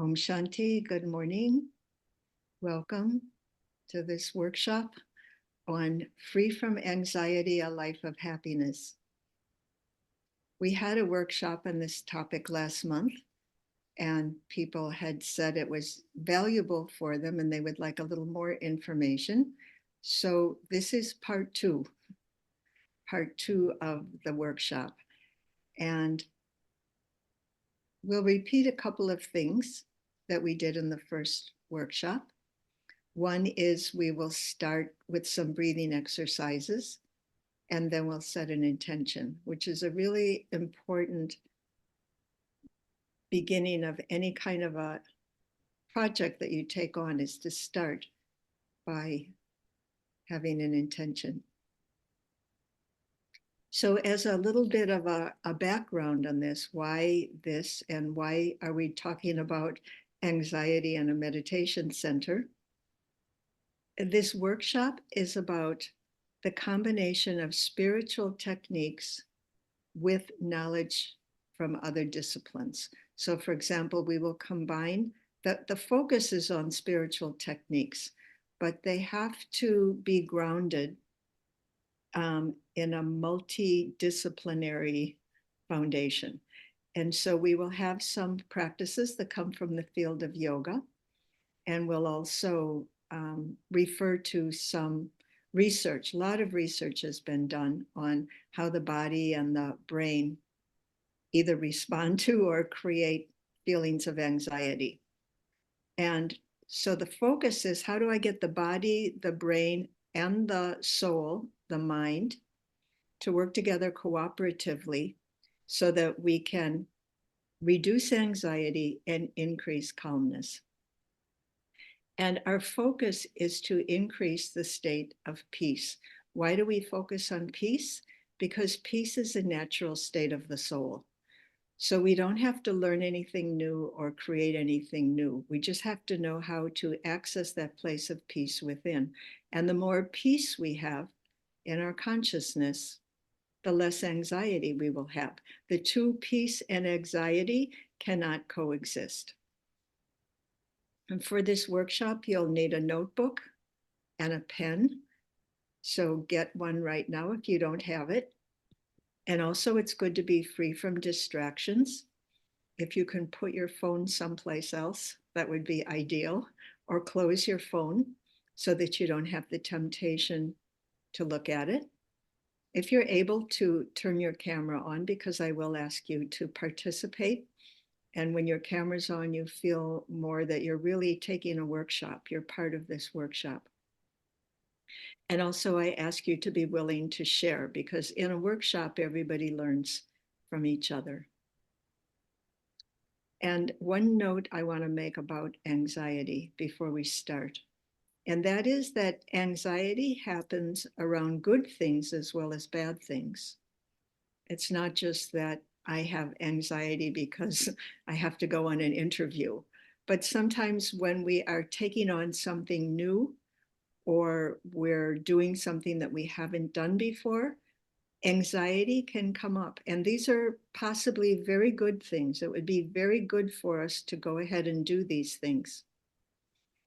Om Shanti, good morning. Welcome to this workshop on Free from Anxiety, a Life of Happiness. We had a workshop on this topic last month, and people had said it was valuable for them and they would like a little more information. So this is part two of the workshop. And we'll repeat a couple of things that we did in the first workshop. One is we will start with some breathing exercises, and then we'll set an intention, which is a really important beginning of any kind of a project that you take on, is to start by having an intention. So as a little bit of a background on this, why this and why are we talking about anxiety in a meditation center? This workshop is about the combination of spiritual techniques with knowledge from other disciplines. So for example, we will combine, the focus is on spiritual techniques, but they have to be grounded in a multidisciplinary foundation. And so we will have some practices that come from the field of yoga, and we'll also refer to some research. A lot of research has been done on how the body and the brain either respond to or create feelings of anxiety. And so the focus is, how do I get the body, the brain, and the soul, the mind, to work together cooperatively so that we can reduce anxiety and increase calmness. And our focus is to increase the state of peace. Why do we focus on peace? Because peace is a natural state of the soul. So we don't have to learn anything new or create anything new. We just have to know how to access that place of peace within. And the more peace we have in our consciousness, the less anxiety we will have. The two, peace and anxiety, cannot coexist. And for this workshop, you'll need a notebook and a pen. So get one right now if you don't have it. And also, it's good to be free from distractions. If you can put your phone someplace else, that would be ideal, or close your phone so that you don't have the temptation to look at it. If you're able to turn your camera on, because I will ask you to participate. And when your camera's on, you feel more that you're really taking a workshop. You're part of this workshop. And also, I ask you to be willing to share, because in a workshop, everybody learns from each other. And one note I want to make about anxiety before we start, and that is that anxiety happens around good things as well as bad things. It's not just that I have anxiety because I have to go on an interview, but sometimes when we are taking on something new or we're doing something that we haven't done before, anxiety can come up. And these are possibly very good things. It would be very good for us to go ahead and do these things.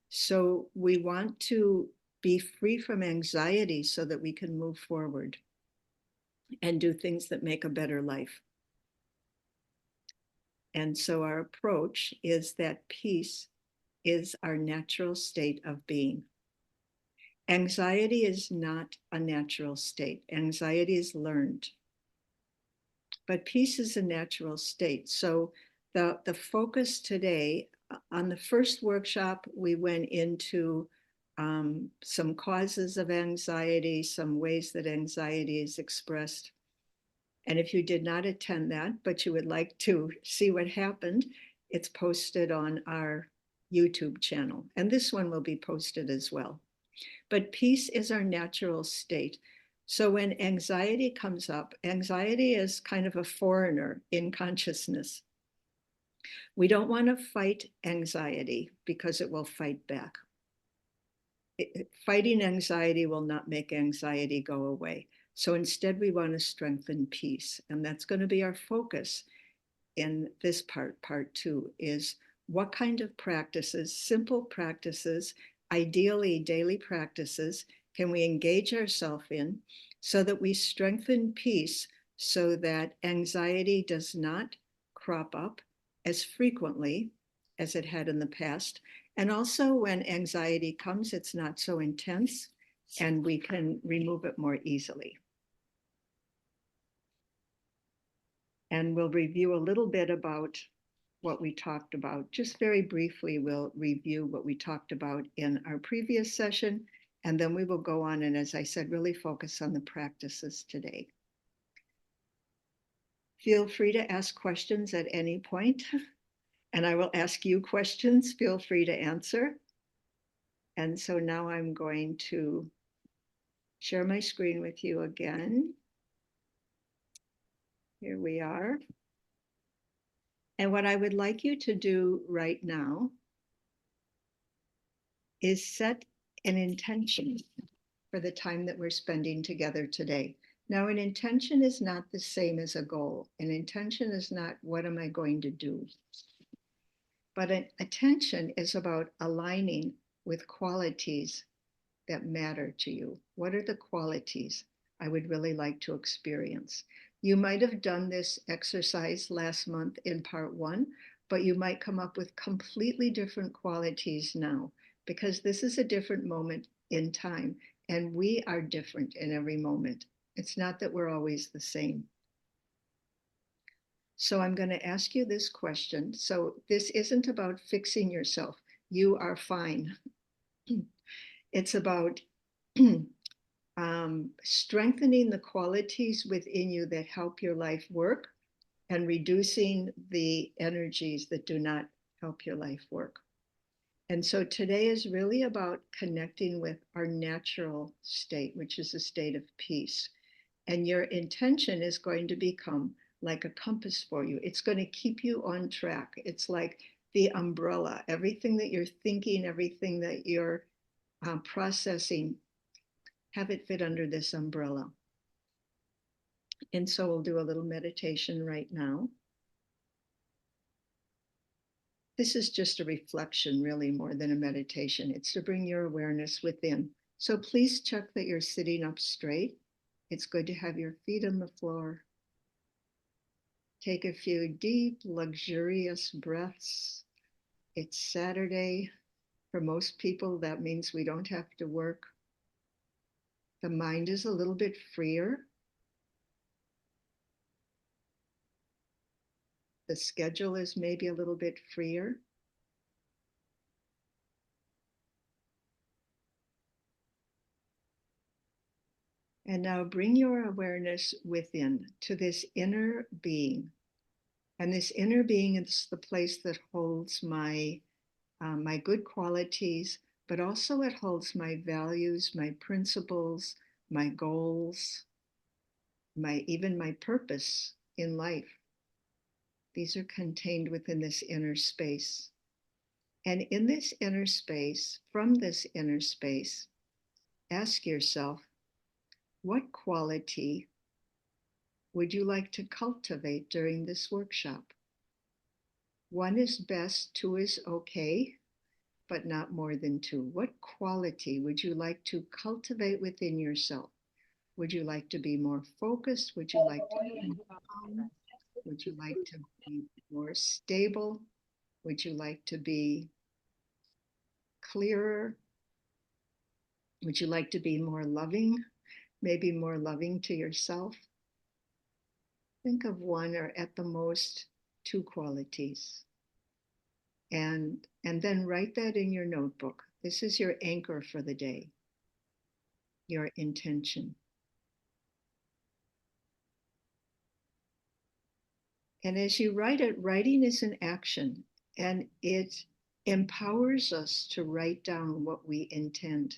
So we want to be free from anxiety so that we can move forward and do things that make a better life. And so our approach is that peace is our natural state of being. Anxiety is not a natural state. Anxiety is learned. But peace is a natural state. So the focus today, on the first workshop, we went into some causes of anxiety, some ways that anxiety is expressed. And if you did not attend that, but you would like to see what happened, it's posted on our YouTube channel. And this one will be posted as well. But peace is our natural state. So when anxiety comes up, anxiety is kind of a foreigner in consciousness. We don't want to fight anxiety because it will fight back. Fighting anxiety will not make anxiety go away. So instead, we want to strengthen peace. And that's going to be our focus in this part two, is what kind of practices, simple practices, ideally daily practices, can we engage ourselves in so that we strengthen peace so that anxiety does not crop up as frequently as it had in the past. And also, when anxiety comes, it's not so intense and we can remove it more easily. And we'll review a little bit about what we talked about. Just very briefly, we'll review what we talked about in our previous session, and then we will go on and, as I said, really focus on the practices today. Feel free to ask questions at any point, and I will ask you questions. Feel free to answer. And so now I'm going to share my screen with you again. Here we are. And what I would like you to do right now is set an intention for the time that we're spending together today. Now, an intention is not the same as a goal. An intention is not, what am I going to do? But an attention is about aligning with qualities that matter to you. What are the qualities I would really like to experience? You might have done this exercise last month in part one, but you might come up with completely different qualities now because this is a different moment in time and we are different in every moment. It's not that we're always the same. So I'm going to ask you this question. So this isn't about fixing yourself. You are fine. It's about strengthening the qualities within you that help your life work and reducing the energies that do not help your life work. And so today is really about connecting with our natural state, which is a state of peace. And your intention is going to become like a compass for you. It's going to keep you on track. It's like the umbrella. Everything that you're thinking, everything that you're processing, have it fit under this umbrella. And so we'll do a little meditation right now. This is just a reflection, really, more than a meditation. It's to bring your awareness within. So please check that you're sitting up straight. It's good to have your feet on the floor. Take a few deep, luxurious breaths. It's Saturday. For most people, that means we don't have to work. The mind is a little bit freer. The schedule is maybe a little bit freer. And now bring your awareness within to this inner being. And this inner being is the place that holds my good qualities, but also it holds my values, my principles, my goals, even my purpose in life. These are contained within this inner space. And in this inner space, from this inner space, ask yourself, what quality would you like to cultivate during this workshop? One is best, two is okay, but not more than two. What quality would you like to cultivate within yourself? Would you like to be more focused? Would you like to be more calm? Would you like to be more stable? Would you like to be clearer? Would you like to be more loving? Maybe more loving to yourself? Think of one or at the most two qualities. And then write that in your notebook. This is your anchor for the day, your intention. And as you write it, writing is an action and it empowers us to write down what we intend.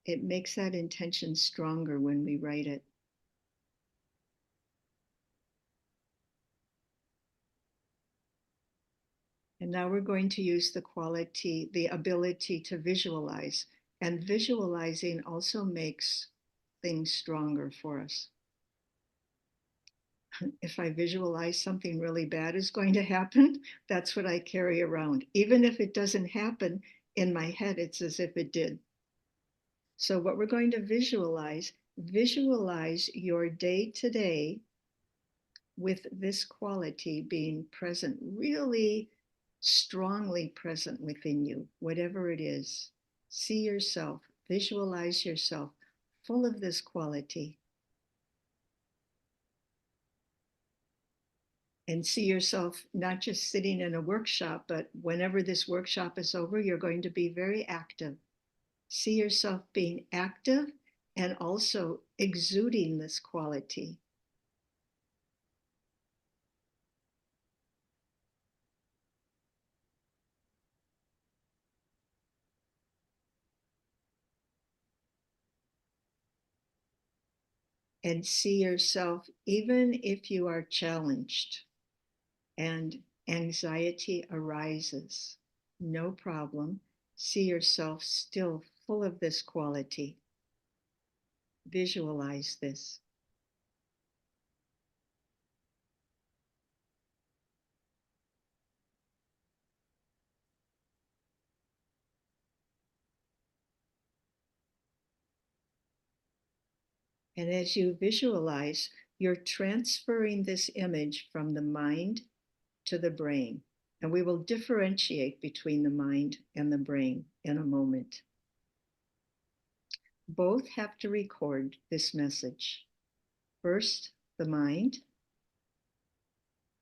It makes that intention stronger when we write it. And now we're going to use the ability to visualize. And visualizing also makes things stronger for us. if I visualize something really bad is going to happen, that's what I carry around. Even if it doesn't happen in my head, it's as if it did. So what we're going to visualize your day to day with this quality being present, really strongly present within you, whatever it is. See yourself, visualize yourself full of this quality. And see yourself not just sitting in a workshop, but whenever this workshop is over, you're going to be very active. See yourself being active and also exuding this quality. And see yourself, even if you are challenged and anxiety arises, no problem. See yourself still full of this quality. Visualize this. And as you visualize, you're transferring this image from the mind to the brain. And we will differentiate between the mind and the brain in a moment. Both have to record this message. First, the mind,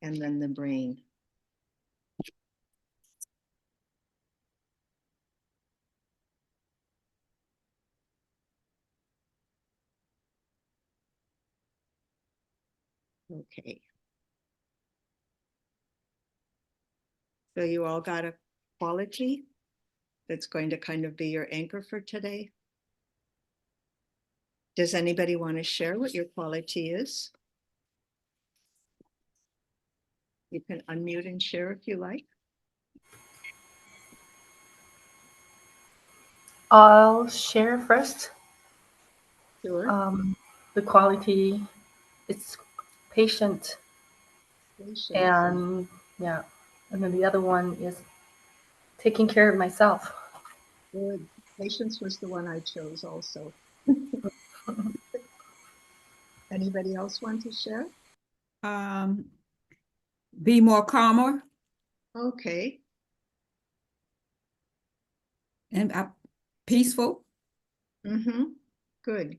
and then the brain. Okay. So you all got a quality that's going to kind of be your anchor for today? Does anybody want to share what your quality is? You can unmute and share if you like. I'll share first. Sure. The quality is patient, Patience. and yeah, and then the other one is taking care of myself. Good. Patience was the one I chose also. Anybody else want to share? Be more calmer Okay. and peaceful. Mm-hmm. Good.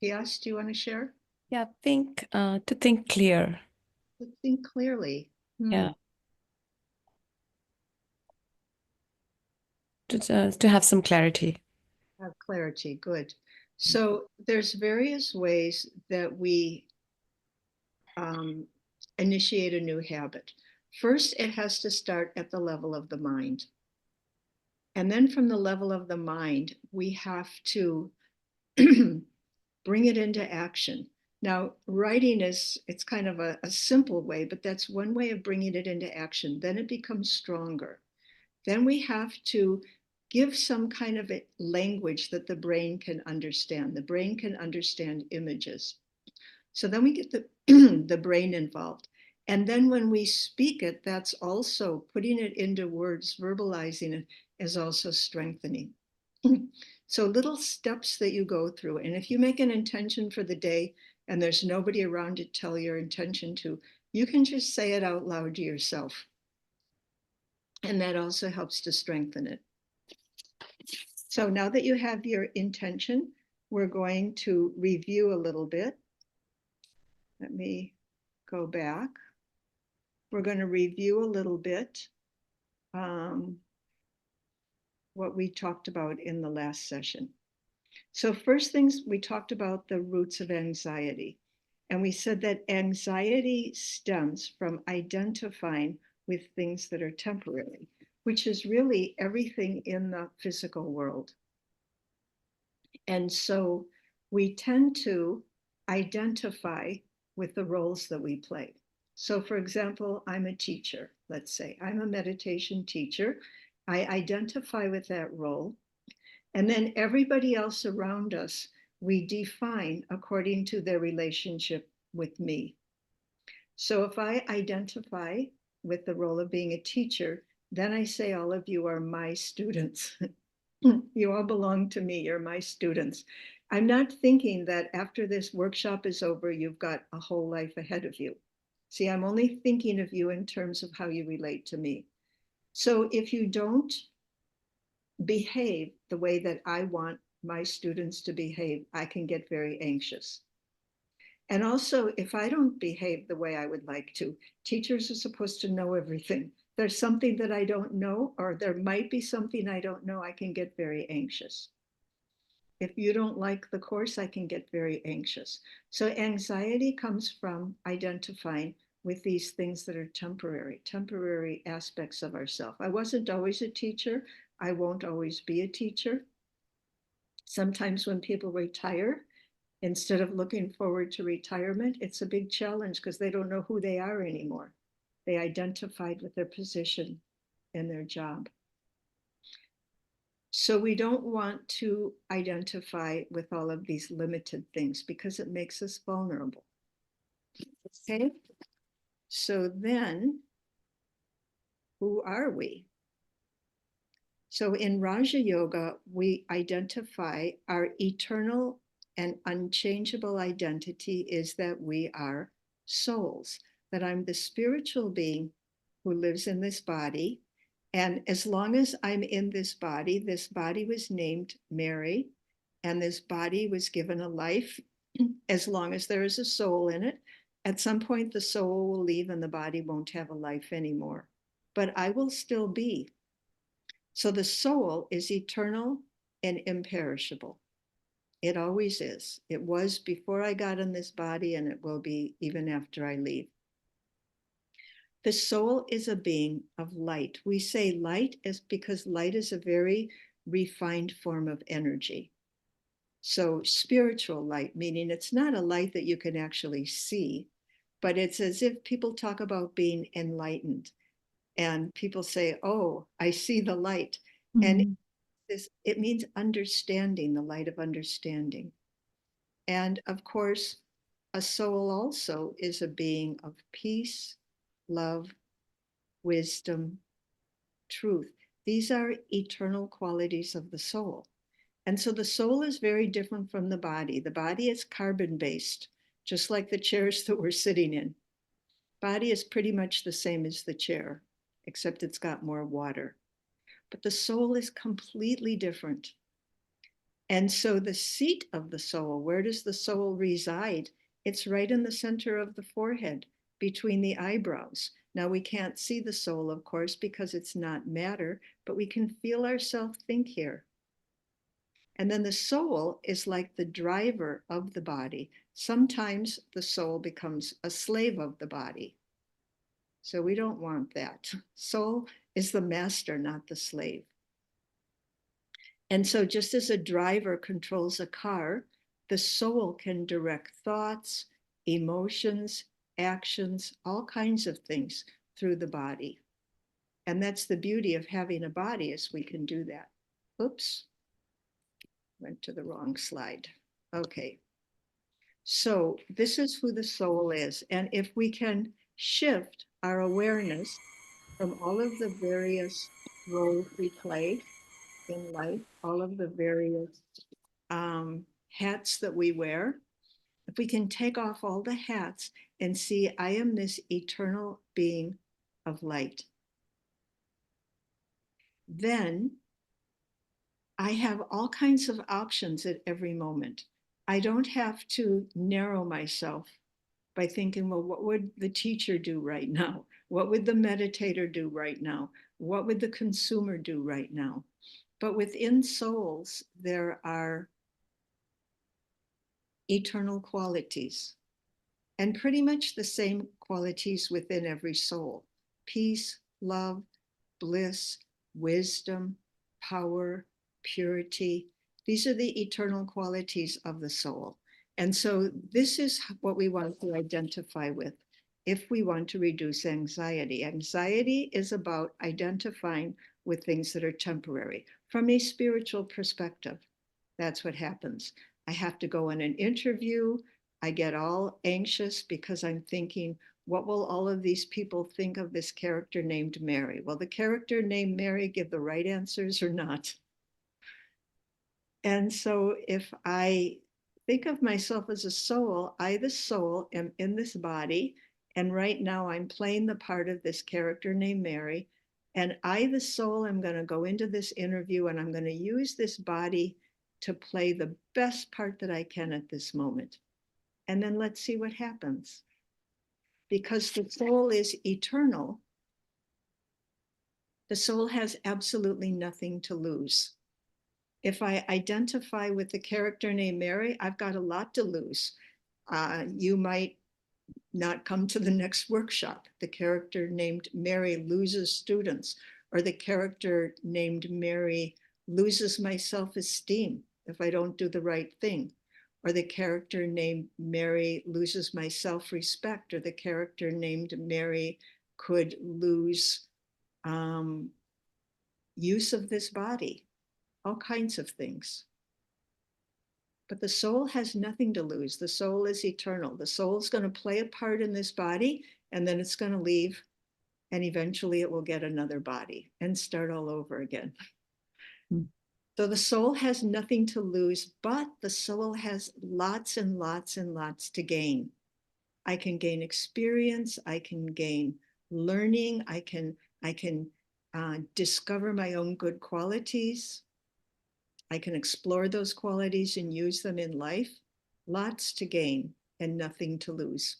Pias, do you want to share? Yeah, to think clear. To think clearly. Yeah. To have some clarity. Have clarity. Good. So there's various ways that we initiate a new habit. First, it has to start at the level of the mind. And then from the level of the mind, we have to bring it into action. Now, writing it's kind of a simple way, but that's one way of bringing it into action. Then it becomes stronger. Then we have to give some kind of a language that the brain can understand. The brain can understand images. So then we get the brain involved. And then when we speak it, that's also putting it into words, verbalizing it is also strengthening. So little steps that you go through. And if you make an intention for the day and there's nobody around to tell your intention to, you can just say it out loud to yourself. And that also helps to strengthen it. So now that you have your intention, we're going to review a little bit. Let me go back. We're going to review a little bit what we talked about in the last session. So first things, we talked about the roots of anxiety. And we said that anxiety stems from identifying with things that are temporary, which is really everything in the physical world. And so we tend to identify with the roles that we play. So, for example, I'm a teacher, let's say, I'm a meditation teacher. I identify with that role. And then everybody else around us, we define according to their relationship with me. So if I identify with the role of being a teacher, then I say all of you are my students. You all belong to me, you're my students. I'm not thinking that after this workshop is over, you've got a whole life ahead of you. See, I'm only thinking of you in terms of how you relate to me. So if you don't behave the way that I want my students to behave, I can get very anxious. And also, if I don't behave the way I would like to, teachers are supposed to know everything. There's something that I don't know, or there might be something I don't know, I can get very anxious. If you don't like the course, I can get very anxious. So anxiety comes from identifying with these things that are temporary aspects of ourselves. I wasn't always a teacher. I won't always be a teacher. Sometimes when people retire, instead of looking forward to retirement, it's a big challenge because they don't know who they are anymore. They identified with their position and their job. So we don't want to identify with all of these limited things because it makes us vulnerable. Okay, so then who are we? So in Raja Yoga, we identify our eternal and unchangeable identity is that we are souls, that I'm the spiritual being who lives in this body. And as long as I'm in this body was named Mary, and this body was given a life. As long as there is a soul in it, at some point the soul will leave and the body won't have a life anymore. But I will still be. So the soul is eternal and imperishable. It always is. It was before I got in this body, and it will be even after I leave. The soul is a being of light. We say light is because light is a very refined form of energy. So spiritual light, meaning it's not a light that you can actually see, but it's as if people talk about being enlightened. And people say, oh, I see the light. And it means understanding, the light of understanding. And of course, a soul also is a being of peace, love, wisdom, truth. These are eternal qualities of the soul. And so the soul is very different from the body. The body is carbon-based, just like the chairs that we're sitting in. Body is pretty much the same as the chair, except it's got more water. But the soul is completely different. And so the seat of the soul, where does the soul reside? It's right in the center of the forehead, between the eyebrows. Now we can't see the soul, of course, because it's not matter, but we can feel ourselves think here. And then the soul is like the driver of the body. Sometimes the soul becomes a slave of the body. So we don't want that. Soul is the master, not the slave. And so just as a driver controls a car, the soul can direct thoughts, emotions, actions, all kinds of things through the body. And that's the beauty of having a body, is we can do that. Oops, went to the wrong slide. Okay. So this is who the soul is. And if we can shift our awareness from all of the various roles we play in life, all of the various hats that we wear, if we can take off all the hats and see, I am this eternal being of light, then I have all kinds of options at every moment. I don't have to narrow myself by thinking, well, what would the teacher do right now? What would the meditator do right now? What would the consumer do right now? But within souls, there are eternal qualities, and pretty much the same qualities within every soul: peace, love, bliss, wisdom, power, purity. These are the eternal qualities of the soul. And so this is what we want to identify with if we want to reduce anxiety. Anxiety is about identifying with things that are temporary. From a spiritual perspective, that's what happens. I have to go on an interview. I get all anxious because I'm thinking, what will all of these people think of this character named Mary? Will the character named Mary give the right answers or not? And so if I think of myself as a soul, I, the soul, am in this body. And right now I'm playing the part of this character named Mary. And I, the soul, am going to go into this interview and I'm going to use this body to play the best part that I can at this moment. And then let's see what happens. Because the soul is eternal, the soul has absolutely nothing to lose. If I identify with the character named Mary, I've got a lot to lose. You might not come to the next workshop. The character named Mary loses students, or the character named Mary loses my self-esteem if I don't do the right thing, or the character named Mary loses my self-respect, or the character named Mary could lose use of this body, all kinds of things. But the soul has nothing to lose. The soul is eternal. The soul is going to play a part in this body, and then it's going to leave, and eventually it will get another body and start all over again. So the soul has nothing to lose, but the soul has lots and lots and lots to gain. I can gain experience. I can gain learning. I can discover my own good qualities. I can explore those qualities and use them in life. Lots to gain and nothing to lose.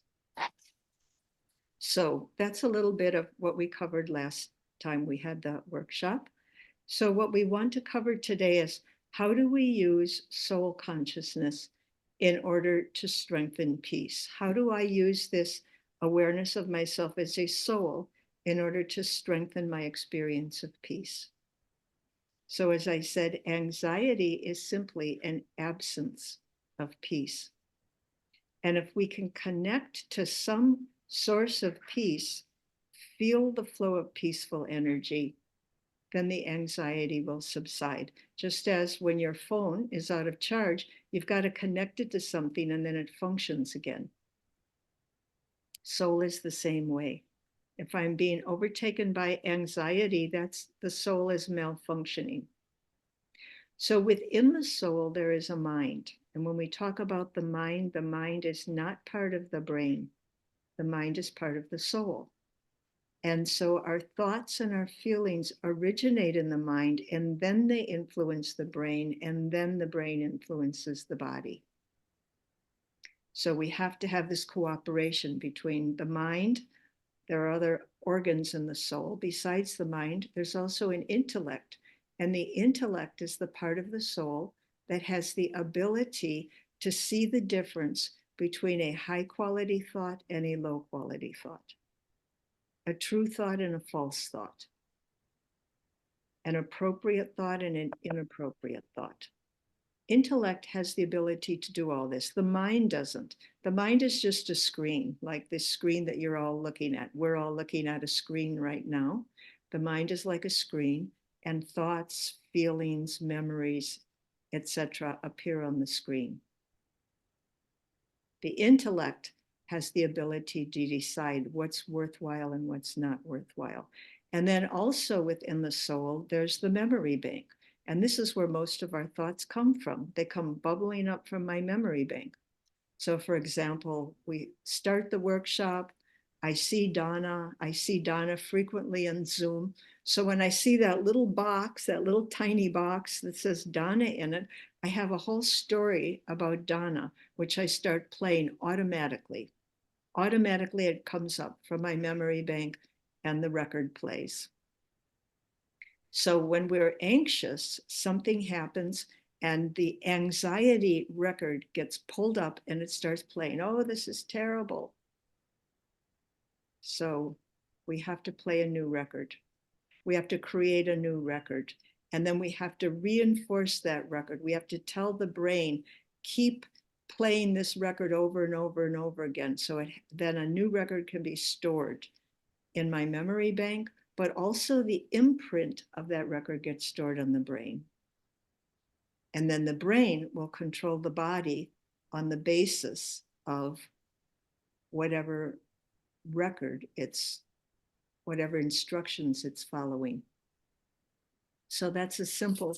So that's a little bit of what we covered last time we had the workshop. So what we want to cover today is, how do we use soul consciousness in order to strengthen peace? How do I use this awareness of myself as a soul in order to strengthen my experience of peace? So as I said, anxiety is simply an absence of peace. And if we can connect to some source of peace, feel the flow of peaceful energy, then the anxiety will subside. Just as when your phone is out of charge, you've got to connect it to something and then it functions again. Soul is the same way. If I'm being overtaken by anxiety, that's the soul is malfunctioning. So within the soul, there is a mind. And when we talk about the mind is not part of the brain. The mind is part of the soul. And so our thoughts and our feelings originate in the mind, and then they influence the brain, and then the brain influences the body. So we have to have this cooperation between the mind. There are other organs in the soul. Besides the mind, there's also an intellect. And the intellect is the part of the soul that has the ability to see the difference between a high quality thought and a low quality thought, a true thought and a false thought, an appropriate thought and an inappropriate thought. Intellect has the ability to do all this. The mind doesn't. The mind is just a screen, like this screen that you're all looking at. We're all looking at a screen right now. The mind is like a screen, and thoughts, feelings, memories, etc. appear on the screen. The intellect has the ability to decide what's worthwhile and what's not worthwhile. And then also within the soul, there's the memory bank. And this is where most of our thoughts come from. They come bubbling up from my memory bank. So for example, we start the workshop. I see Donna frequently on Zoom. So when I see that little box, that little tiny box that says Donna in it, I have a whole story about Donna, which I start playing automatically. Automatically, it comes up from my memory bank and the record plays. So when we're anxious, something happens and the anxiety record gets pulled up and it starts playing. Oh, this is terrible. So we have to play a new record. We have to create a new record. And then we have to reinforce that record. We have to tell the brain, keep playing this record over and over and over again. So then a new record can be stored in my memory bank, but also the imprint of that record gets stored on the brain. And then the brain will control the body on the basis of whatever record whatever instructions it's following. So that's a simple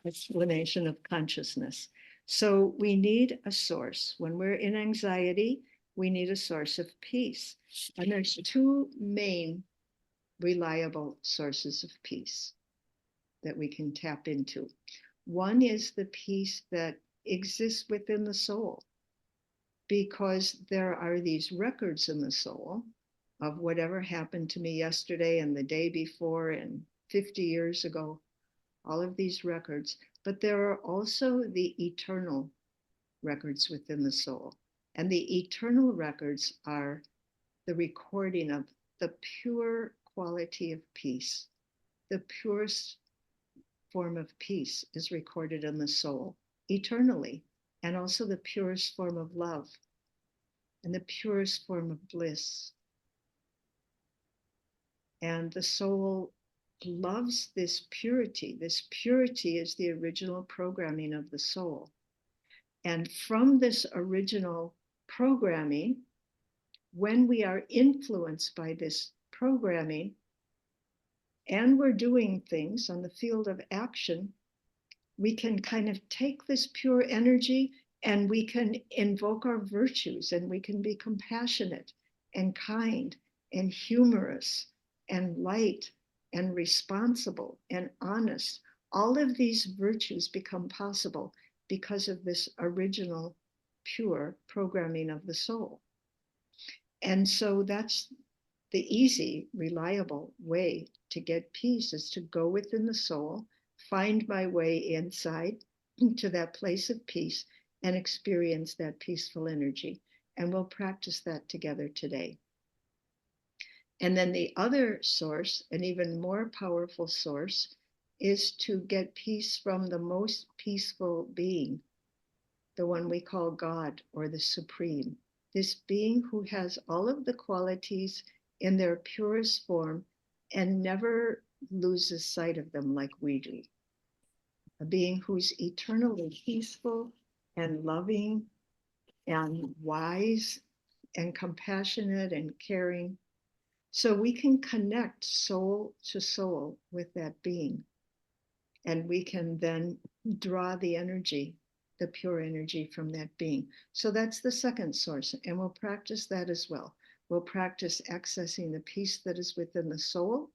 explanation of consciousness. So we need a source. When we're in anxiety, we need a source of peace. And there's two main reliable sources of peace that we can tap into. One is the peace that exists within the soul, because there are these records in the soul of whatever happened to me yesterday and the day before and 50 years ago, all of these records. But there are also the eternal records within the soul. And the eternal records are the recording of the pure quality of peace. The purest form of peace is recorded in the soul eternally, and also the purest form of love and the purest form of bliss. And the soul loves this purity. This purity is the original programming of the soul. And from this original programming, when we are influenced by this programming and we're doing things on the field of action, we can kind of take this pure energy and we can invoke our virtues, and we can be compassionate and kind and humorous and light and responsible and honest. All of these virtues become possible because of this original pure programming of the soul. And so that's the easy, reliable way to get peace, is to go within the soul, find my way inside to that place of peace and experience that peaceful energy. And we'll practice that together today. And then the other source, an even more powerful source, is to get peace from the most peaceful being, the one we call God or the Supreme. This being who has all of the qualities in their purest form and never loses sight of them like we do. A being who's eternally peaceful and loving and wise and compassionate and caring. So we can connect soul to soul with that being. And we can then draw the energy, the pure energy from that being. So that's the second source. And we'll practice that as well. We'll practice accessing the peace that is within the soul,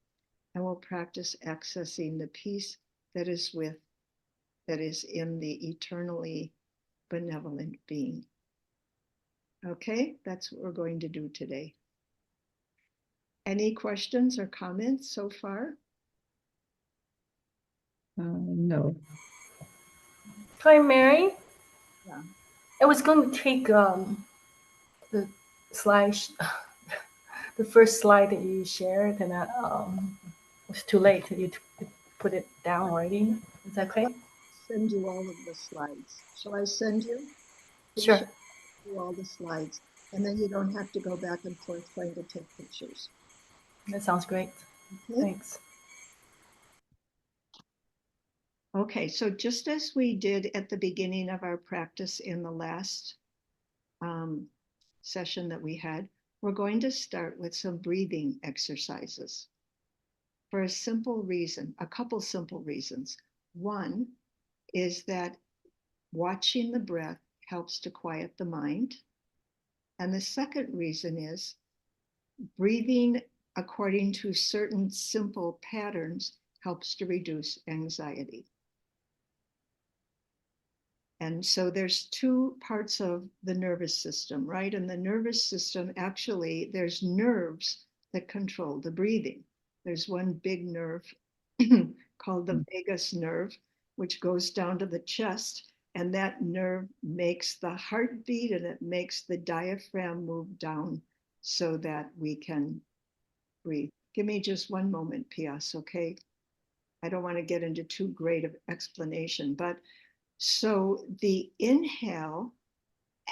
and we'll practice accessing the peace that is in the eternally benevolent being. Okay, that's what we're going to do today. Any questions or comments so far? No. Hi, Mary. Yeah. I was going to take the slide, the first slide that you shared, and it was too late. You put it down already. Is that okay? Send you all of the slides. Shall I send you? Sure. Show you all the slides, and then you don't have to go back and forth trying to take pictures. That sounds great. Okay. Thanks. Okay, so just as we did at the beginning of our practice in the last session that we had, we're going to start with some breathing exercises for a simple reason, a couple simple reasons. One is that watching the breath helps to quiet the mind. And the second reason is breathing according to certain simple patterns helps to reduce anxiety. And so there's two parts of the nervous system, right? And the nervous system, actually, there's nerves that control the breathing. There's one big nerve called the vagus nerve, which goes down to the chest. And that nerve makes the heartbeat and it makes the diaphragm move down so that we can breathe. Give me just one moment, Pias, okay? I don't want to get into too great of explanation, but so the inhale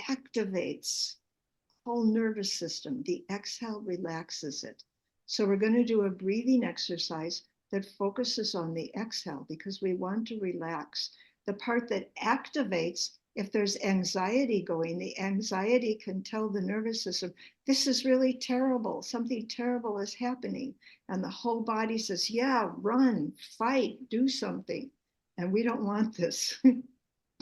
activates the whole nervous system. The exhale relaxes it. So we're going to do a breathing exercise that focuses on the exhale because we want to relax The part that activates, if there's anxiety going, the anxiety can tell the nervous system, this is really terrible. Something terrible is happening. And the whole body says, yeah, run, fight, do something. And we don't want this.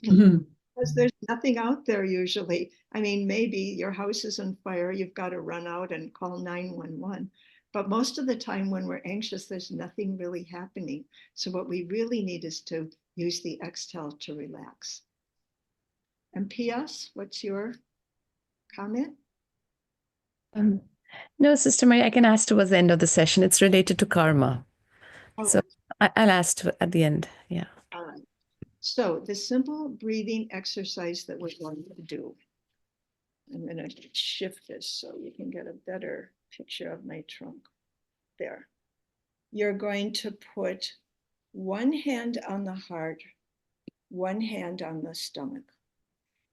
Mhm. Because there's nothing out there usually. I mean, maybe your house is on fire, you've got to run out and call 911. But most of the time when we're anxious, there's nothing really happening. So what we really need is to use the exhale to relax. And P.S., what's your comment? Um, no, Sister Mary, I can ask towards the end of the session. It's related to karma. Oh, So I'll ask at the end. Yeah. all right. So the simple breathing exercise that we're going to do, I'm going to shift this so you can get a better picture of my trunk. There. You're going to put one hand on the heart, one hand on the stomach.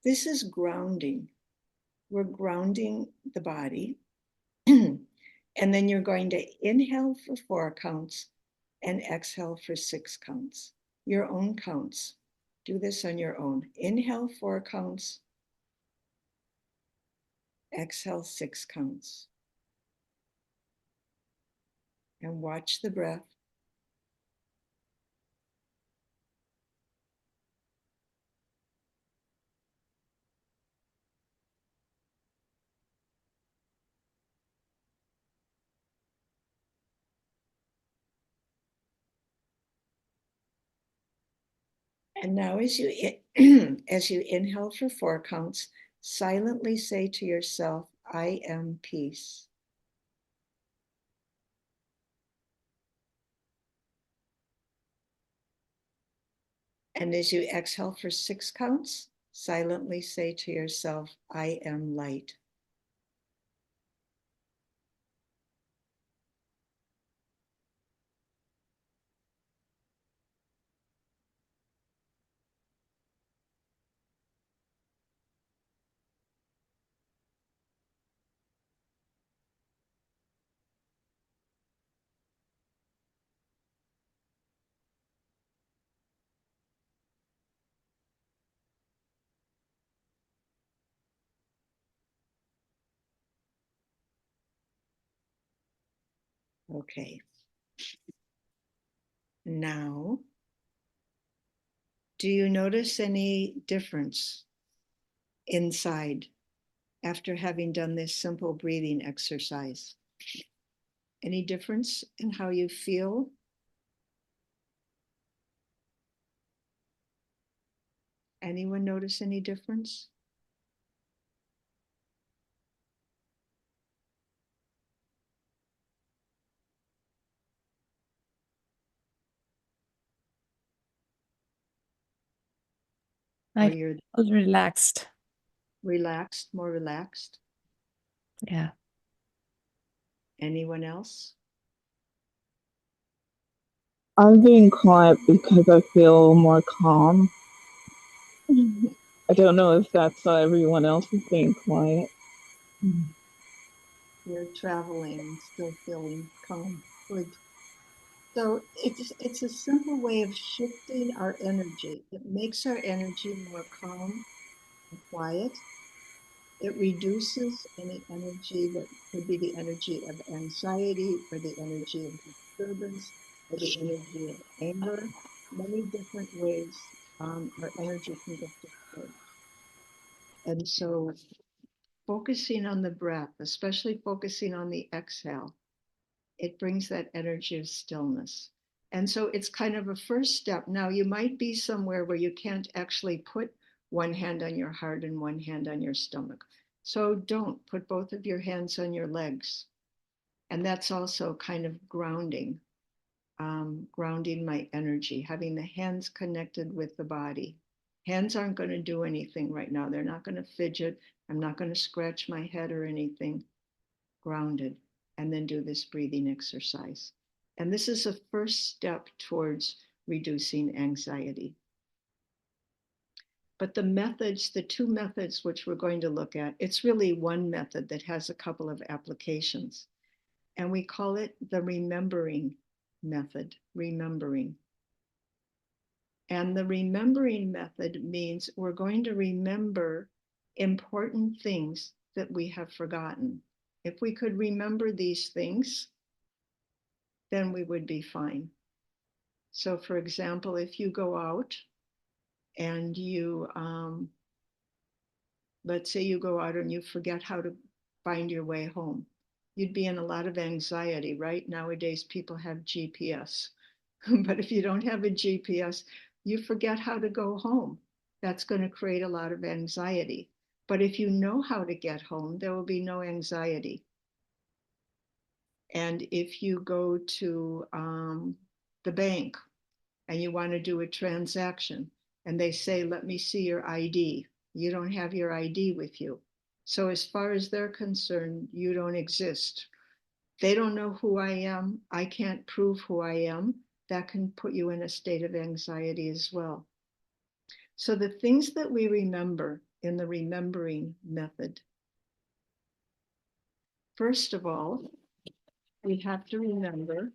This is grounding. We're grounding the body. And then you're going to inhale for 4 counts and exhale for 6 counts. Your own counts. Do this on your own. Inhale 4 counts. Exhale 6 counts. And watch the breath. And now as you as you inhale for 4 counts, silently say to yourself, I am peace. And as you exhale for 6 counts, silently say to yourself, I am light. Okay. Now, do you notice any difference inside after having done this simple breathing exercise? Any difference in how you feel? Anyone notice any difference? Or I you're feel relaxed. relaxed, more relaxed? Yeah. Anyone else? I'm being quiet because I feel more calm. I don't know if that's why everyone else is being quiet. You're traveling and still feeling calm. Good. So it's a simple way of shifting our energy. It makes our energy more calm and quiet. It reduces any energy that could be the energy of anxiety or the energy of disturbance or the energy of anger. Many different ways our energy can get disturbed. And so focusing on the breath, especially focusing on the exhale, it brings that energy of stillness. And so it's kind of a first step. Now, you might be somewhere where you can't actually put one hand on your heart and one hand on your stomach. So don't put both of your hands on your legs. And that's also kind of grounding, grounding my energy, having the hands connected with the body. Hands aren't going to do anything right now. They're not going to fidget. I'm not going to scratch my head or anything. Grounded, and then do this breathing exercise. And this is a first step towards reducing anxiety. But the methods, the 2 methods which we're going to look at, it's really one method that has a couple of applications. And we call it the remembering method, remembering. And the remembering method means we're going to remember important things that we have forgotten. If we could remember these things, then we would be fine. So, for example, if you go out and you, let's say you go out and you forget how to find your way home, you'd be in a lot of anxiety, right? Nowadays, people have GPS. But if you don't have a GPS, you forget how to go home. That's going to create a lot of anxiety. But if you know how to get home, there will be no anxiety. And if you go to the bank and you want to do a transaction and they say, let me see your ID, you don't have your ID with you. So as far as they're concerned, you don't exist. They don't know who I am. I can't prove who I am. That can put you in a state of anxiety as well. So the things that we remember in the remembering method, first of all, we have to remember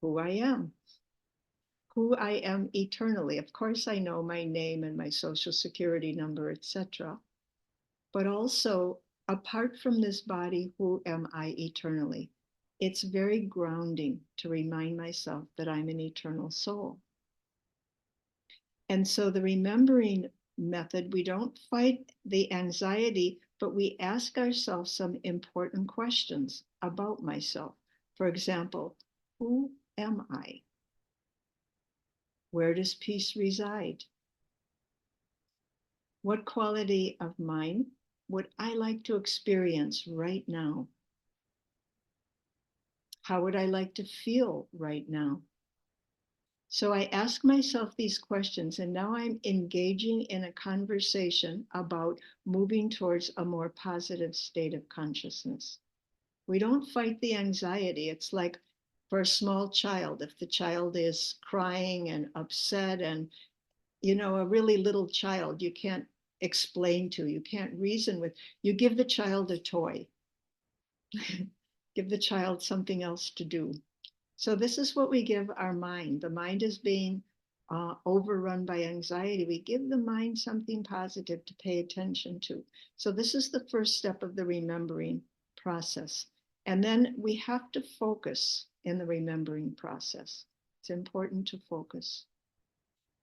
who I am eternally. Of course, I know my name and my social security number, etc. But also, apart from this body, who am I eternally? It's very grounding to remind myself that I'm an eternal soul. And so the remembering method, we don't fight the anxiety, but we ask ourselves some important questions about myself. For example, who am I? Where does peace reside? What quality of mind would I like to experience right now? How would I like to feel right now? So I ask myself these questions, and now I'm engaging in a conversation about moving towards a more positive state of consciousness. We don't fight the anxiety. It's like for a small child, if the child is crying and upset and, a really little child, you can't explain to, you can't reason with, you give the child a toy, give the child something else to do. So this is what we give our mind. The mind is being overrun by anxiety. We give the mind something positive to pay attention to. So this is the first step of the remembering process. And then we have to focus in the remembering process. It's important to focus.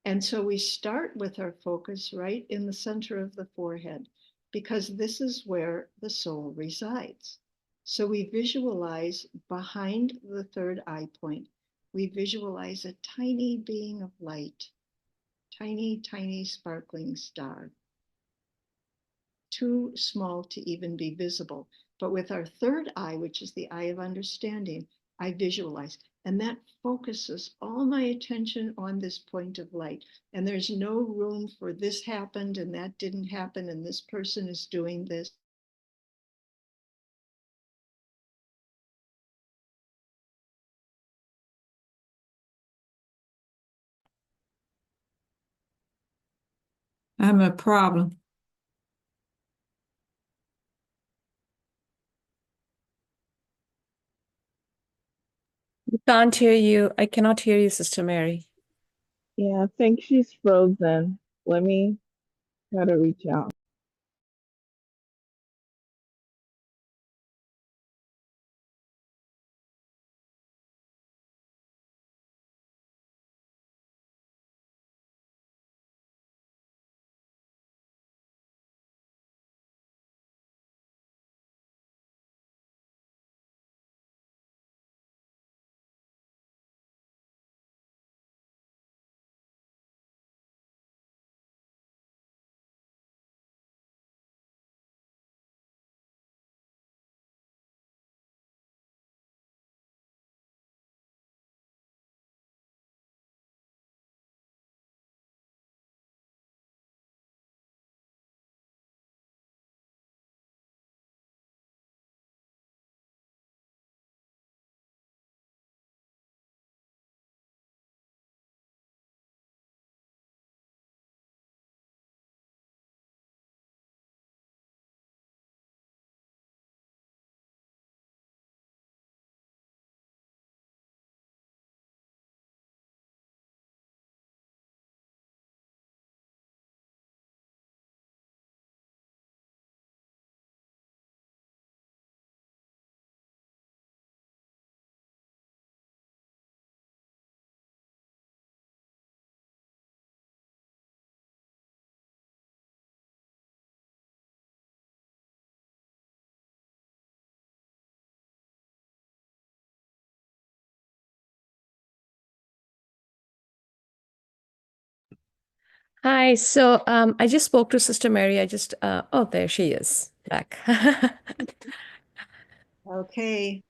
And so we start with our focus right in the center of the forehead, because this is where the soul resides. So we visualize behind the third eye point, we visualize a tiny being of light, tiny, tiny sparkling star, too small to even be visible. But with our third eye, which is the eye of understanding, I visualize. And that focuses all my attention on this point of light. And there's no room for this happened and that didn't happen and this person is doing this. I'm a problem. Can't hear you. I cannot hear you, Sister Mary. Yeah, I think she's frozen. Let me try to reach out. Hi. So I just spoke to Sister Mary. Oh, there she is back. Okay.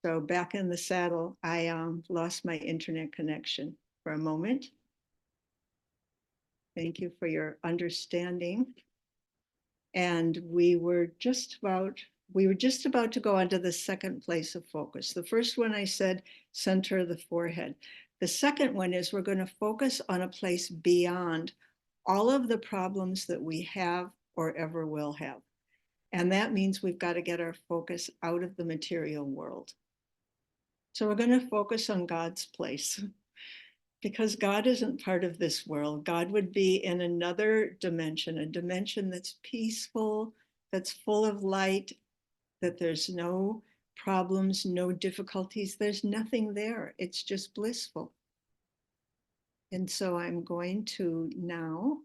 So back in the saddle, I lost my internet connection for a moment. Thank you for your understanding. And we were just about to go on to the second place of focus. The first one I said, center of the forehead. The second one is we're going to focus on a place beyond all of the problems that we have or ever will have. And that means we've got to get our focus out of the material world. So we're going to focus on God's place because God isn't part of this world. God would be in another dimension, a dimension that's peaceful, that's full of light, that there's no problems, no difficulties. There's nothing there. It's just blissful. And so I'm going to now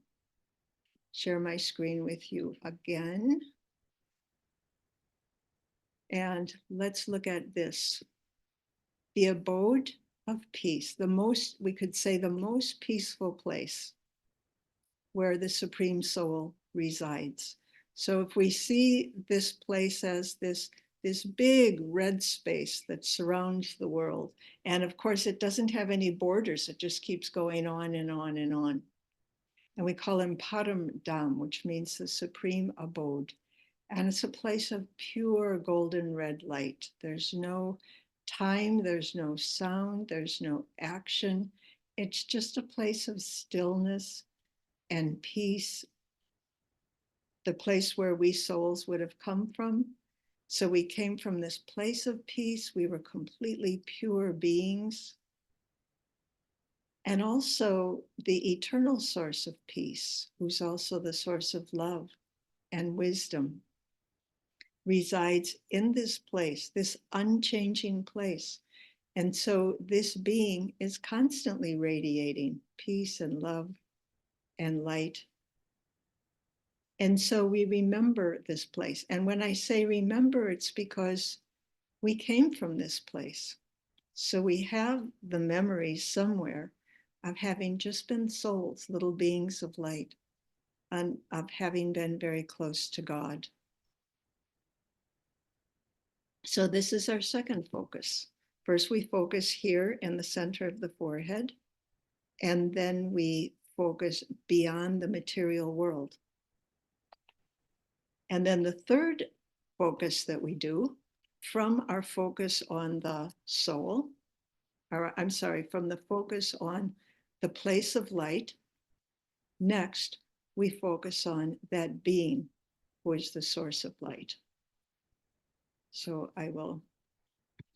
share my screen with you again. And let's look at this. The abode of peace, we could say the most peaceful place where the Supreme Soul resides. So if we see this place as this big red space that surrounds the world, and of course it doesn't have any borders, it just keeps going on and on and on. And we call him Param Dham, which means the supreme abode. And it's a place of pure golden red light. There's no time, there's no sound, there's no action. It's just a place of stillness and peace, the place where we souls would have come from. So we came from this place of peace. We were completely pure beings. And also the eternal source of peace, who's also the source of love and wisdom, resides in this place, this unchanging place. And so this being is constantly radiating peace and love and light. And so we remember this place. And when I say remember, it's because we came from this place. So we have the memory somewhere of having just been souls, little beings of light, and of having been very close to God. So this is our second focus. First, we focus here in the center of the forehead, and then we focus beyond the material world. And then the third focus that we do, from our focus on the soul, from the focus on the place of light, next we focus on that being who is the source of light. So I will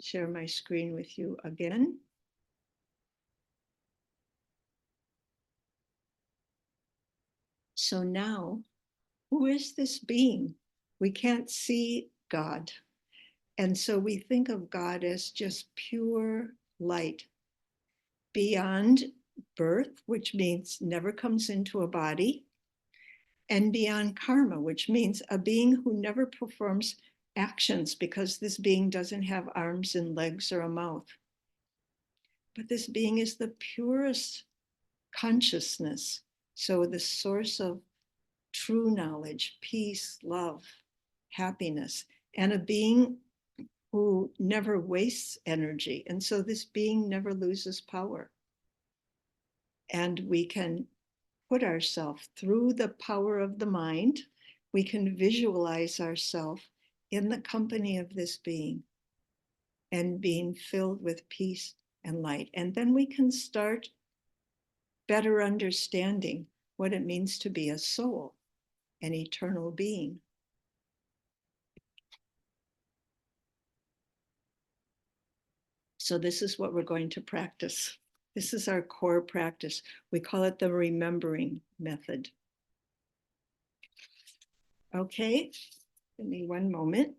share my screen with you again. So now, who is this being? We can't see God. And so we think of God as just pure light, beyond birth, which means never comes into a body, and beyond karma, which means a being who never performs actions because this being doesn't have arms and legs or a mouth. But this being is the purest consciousness. So the source of true knowledge, peace, love, happiness, and a being who never wastes energy. And so this being never loses power. And we can put ourselves through the power of the mind, we can visualize ourselves in the company of this being and being filled with peace and light. And then we can start better understanding what it means to be a soul, an eternal being. So this is what we're going to practice. This is our core practice. We call it the remembering method. Okay, give me one moment.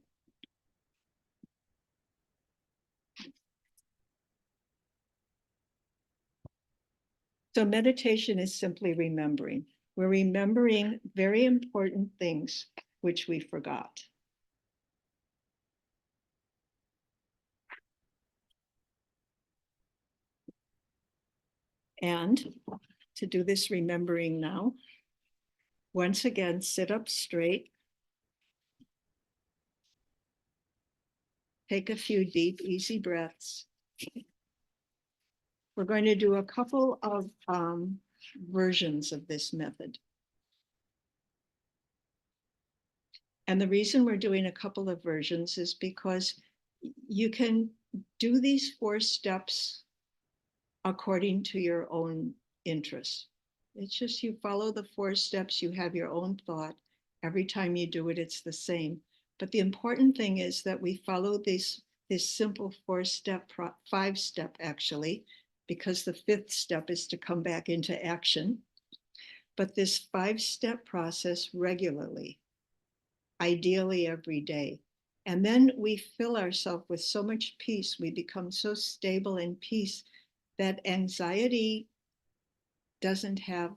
So meditation is simply remembering. We're remembering very important things which we forgot. And to do this remembering now. Once again, sit up straight. Take a few deep, easy breaths. We're going to do a couple of versions of this method. And the reason we're doing a couple of versions is because you can do these 4 steps according to your own interests. It's just you follow the 4 steps, you have your own thought. Every time you do it, it's the same. But the important thing is that we follow this simple 4-step, 5-step actually, because the 5th step is to come back into action. But this 5-step process regularly, ideally every day. And then we fill ourselves with so much peace. We become so stable in peace that anxiety doesn't have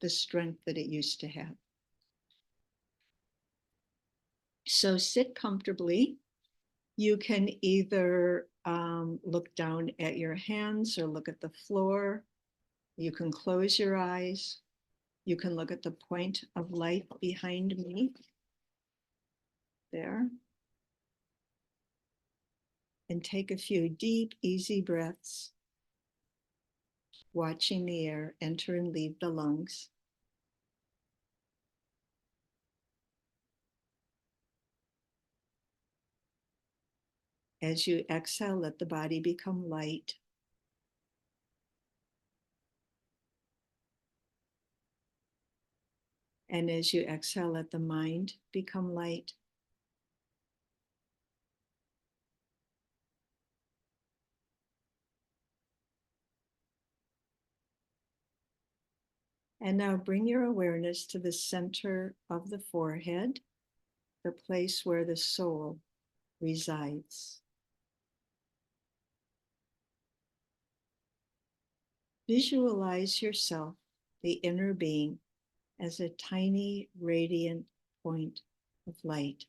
the strength that it used to have. So sit comfortably. You can either look down at your hands or look at the floor. You can close your eyes. You can look at the point of light behind me. There. And take a few deep, easy breaths, watching the air enter and leave the lungs. As you exhale, let the body become light. And as you exhale, let the mind become light. And now bring your awareness to the center of the forehead, the place where the soul resides. Visualize yourself, the inner being, as a tiny, radiant point of light.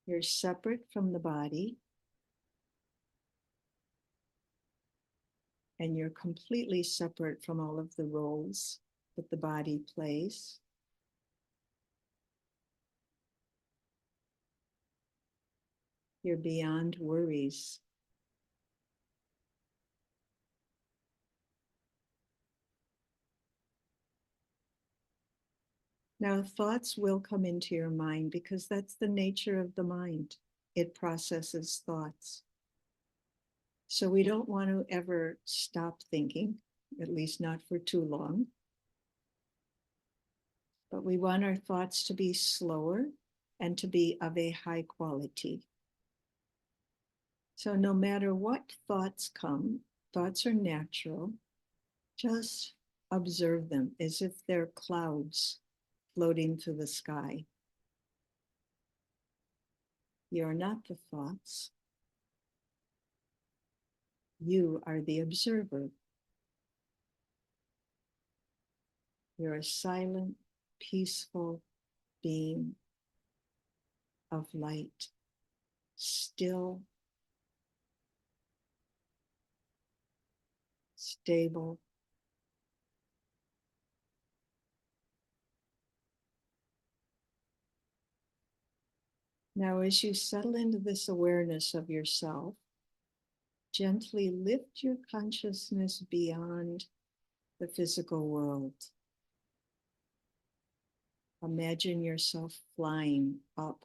You're separate from the body, and you're completely separate from all of the roles that the body plays. You're beyond worries. Now, thoughts will come into your mind because that's the nature of the mind. It processes thoughts. So we don't want to ever stop thinking, at least not for too long. But we want our thoughts to be slower and to be of a high quality. So no matter what thoughts come, thoughts are natural. Just observe them as if they're clouds floating through the sky. You're not the thoughts. You are the observer. You're a silent, peaceful being of light, still, stable. Now, as you settle into this awareness of yourself, gently lift your consciousness beyond the physical world. Imagine yourself flying up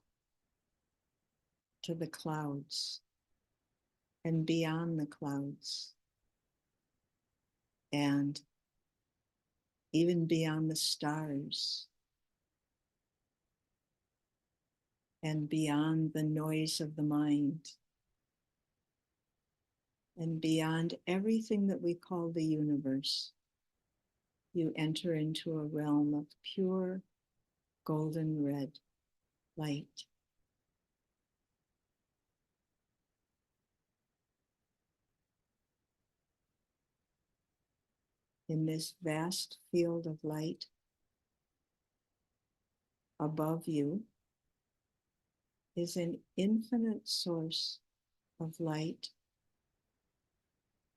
to the clouds and beyond the clouds and even beyond the stars and beyond the noise of the mind and beyond everything that we call the universe. You enter into a realm of pure golden red light. In this vast field of light above you is an infinite source of light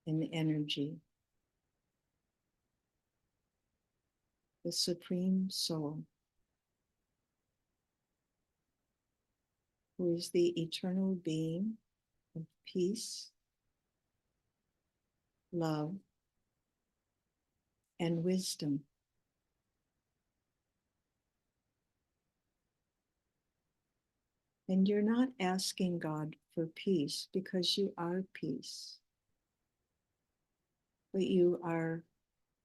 and energy. The Supreme Soul, who is the eternal being of peace, love, and wisdom. And you're not asking God for peace because you are peace, but you are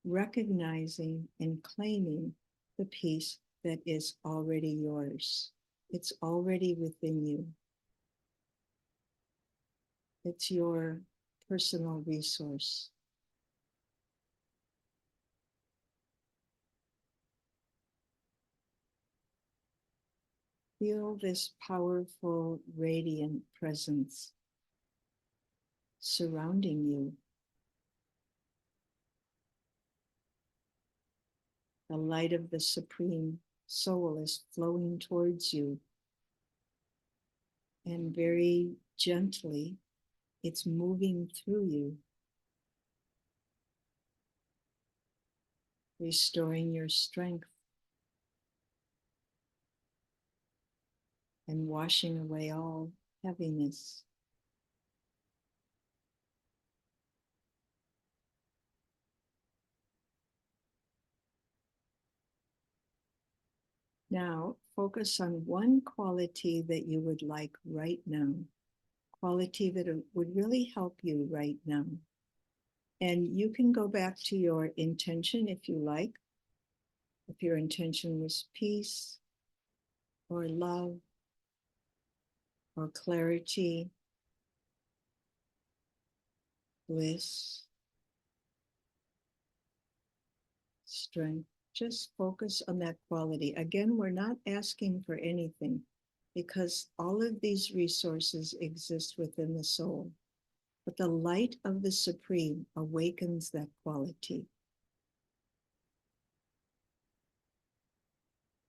recognizing and claiming the peace that is already yours. It's already within you. It's your personal resource. Feel this powerful, radiant presence surrounding you. The light of the Supreme Soul is flowing towards you. And very gently, it's moving through you, restoring your strength and washing away all heaviness. Now, focus on one quality that you would like right now, quality that would really help you right now. And you can go back to your intention if you like. If your intention was peace or love or clarity, bliss, strength, just focus on that quality. Again, we're not asking for anything because all of these resources exist within the soul. But the light of the Supreme awakens that quality.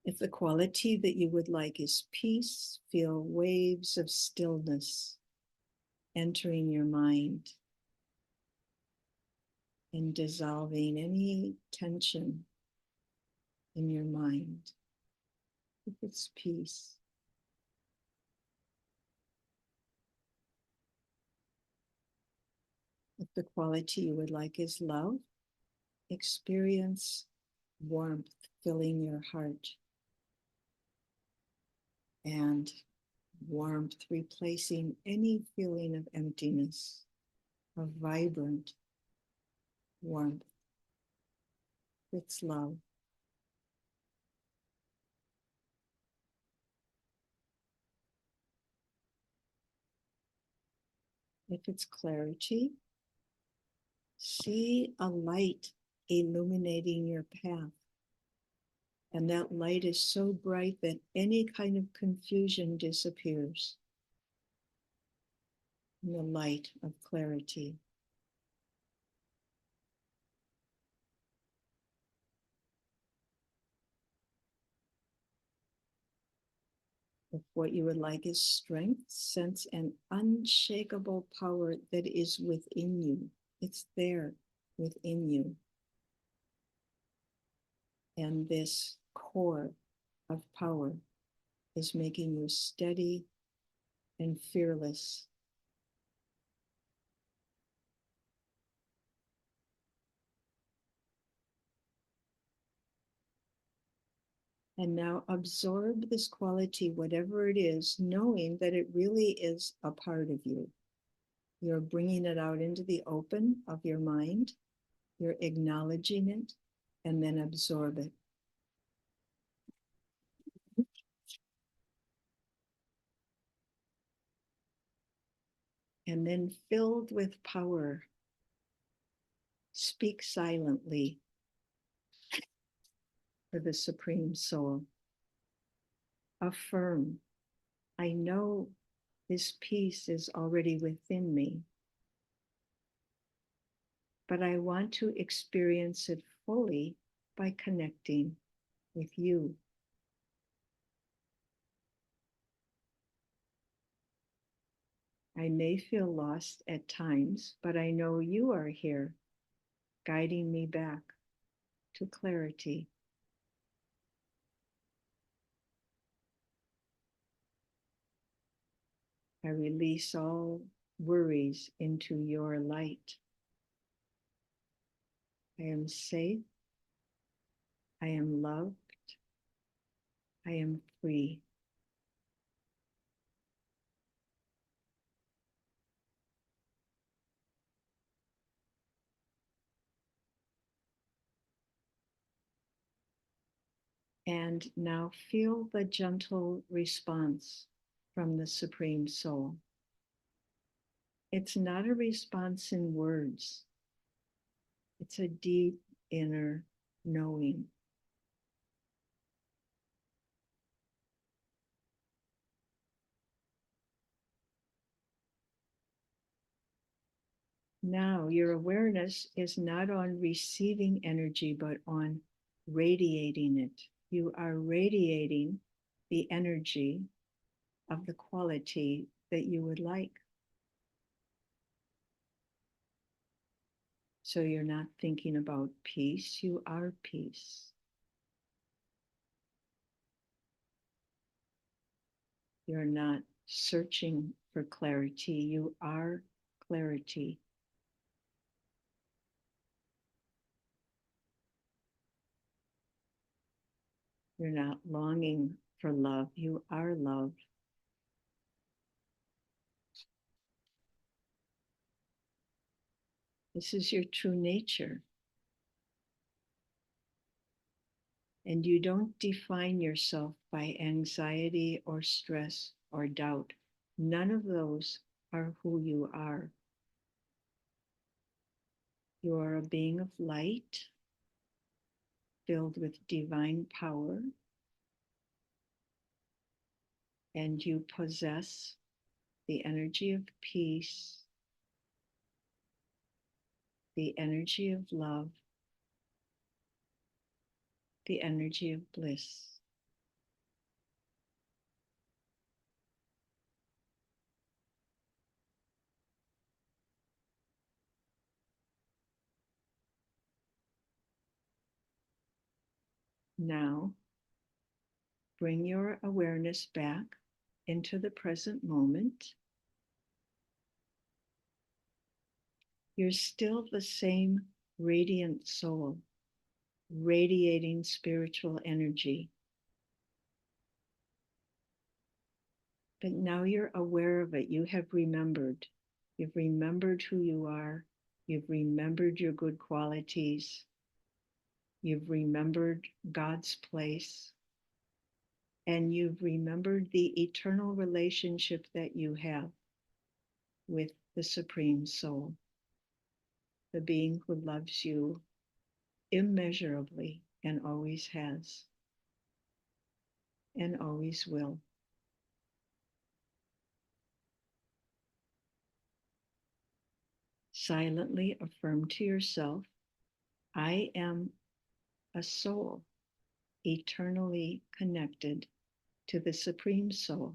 If the quality that you would like is peace, feel waves of stillness entering your mind and dissolving any tension in your mind. If it's peace. If the quality you would like is love, experience warmth filling your heart and warmth replacing any feeling of emptiness, a vibrant warmth. It's love. If it's clarity, see a light illuminating your path. And that light is so bright that any kind of confusion disappears in the light of clarity. If what you would like is strength, sense an unshakable power that is within you. It's there within you. And this core of power is making you steady and fearless. And now absorb this quality, whatever it is, knowing that it really is a part of you. You're bringing it out into the open of your mind. You're acknowledging it, and then absorb it. And then filled with power, speak silently for the Supreme Soul. Affirm, I know this peace is already within me, but I want to experience it fully by connecting with you. I may feel lost at times, but I know you are here, guiding me back to clarity. I release all worries into your light. I am safe. I am loved. I am free. And now feel the gentle response from the Supreme Soul. It's not a response in words. It's a deep inner knowing. Now your awareness is not on receiving energy, but on radiating it. You are radiating the energy of the quality that you would like. So you're not thinking about peace, you are peace. You're not searching for clarity, you are clarity. You're not longing for love, you are love. This is your true nature. And you don't define yourself by anxiety or stress or doubt. None of those are who you are. You are a being of light, filled with divine power, and you possess the energy of peace, the energy of love, the energy of bliss. Now, bring your awareness back into the present moment. You're still the same radiant soul, radiating spiritual energy. But now you're aware of it. You have remembered. You've remembered who you are. You've remembered your good qualities. You've remembered God's place. And you've remembered the eternal relationship that you have with the Supreme Soul, the being who loves you immeasurably and always has and always will. Silently affirm to yourself, I am a soul eternally connected to the Supreme Soul.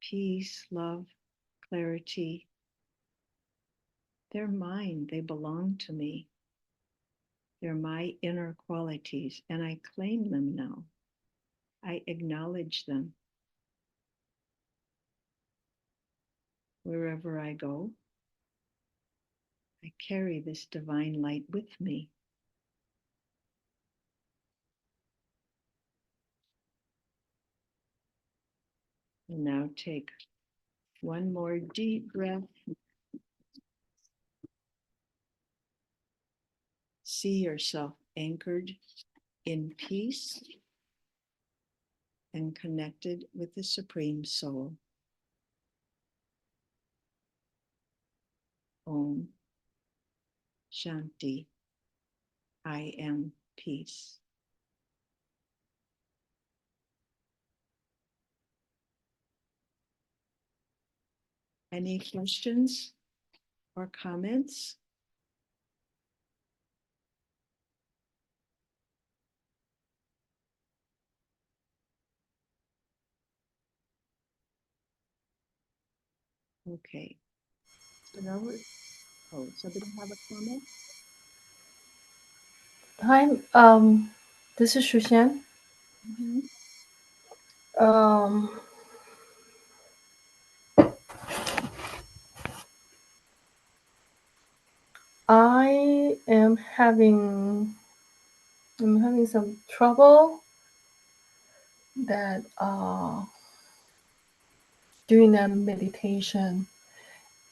Peace, love, clarity, they're mine. They belong to me. They're my inner qualities, and I claim them now. I acknowledge them. Wherever I go, I carry this divine light with me. And now take one more deep breath. See yourself anchored in peace and connected with the Supreme Soul. Om Shanti. I am peace. Any questions or comments? Okay. So now oh, somebody have a comment? Hi, this is Shushan. Um, I am having some trouble that doing that meditation,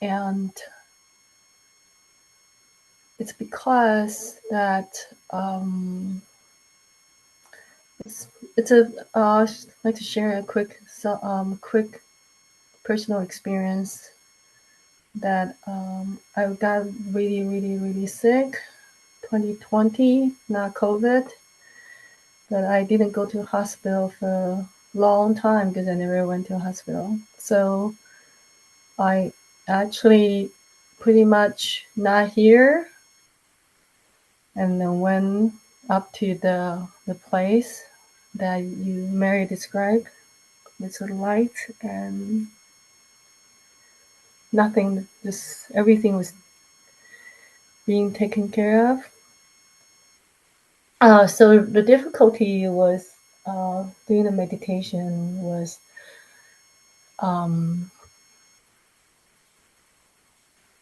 and it's because that it's a I'd like to share a quick personal experience that I got really sick 2020, not COVID, but I didn't go to the hospital for a long time because I never went to a hospital. So I actually pretty much not here, and then went up to the place that you Mary described with the light, and nothing, just everything was being taken care of. So the difficulty was doing the meditation was um,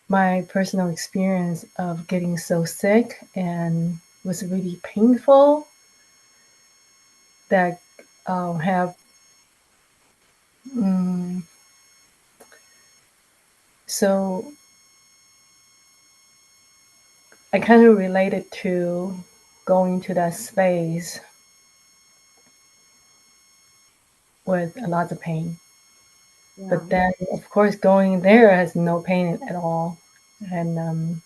my personal experience of getting so sick, and was really painful that have so I kind of related to going to that space with a lot of pain. Yeah. But then, of course, going there has no pain at all. And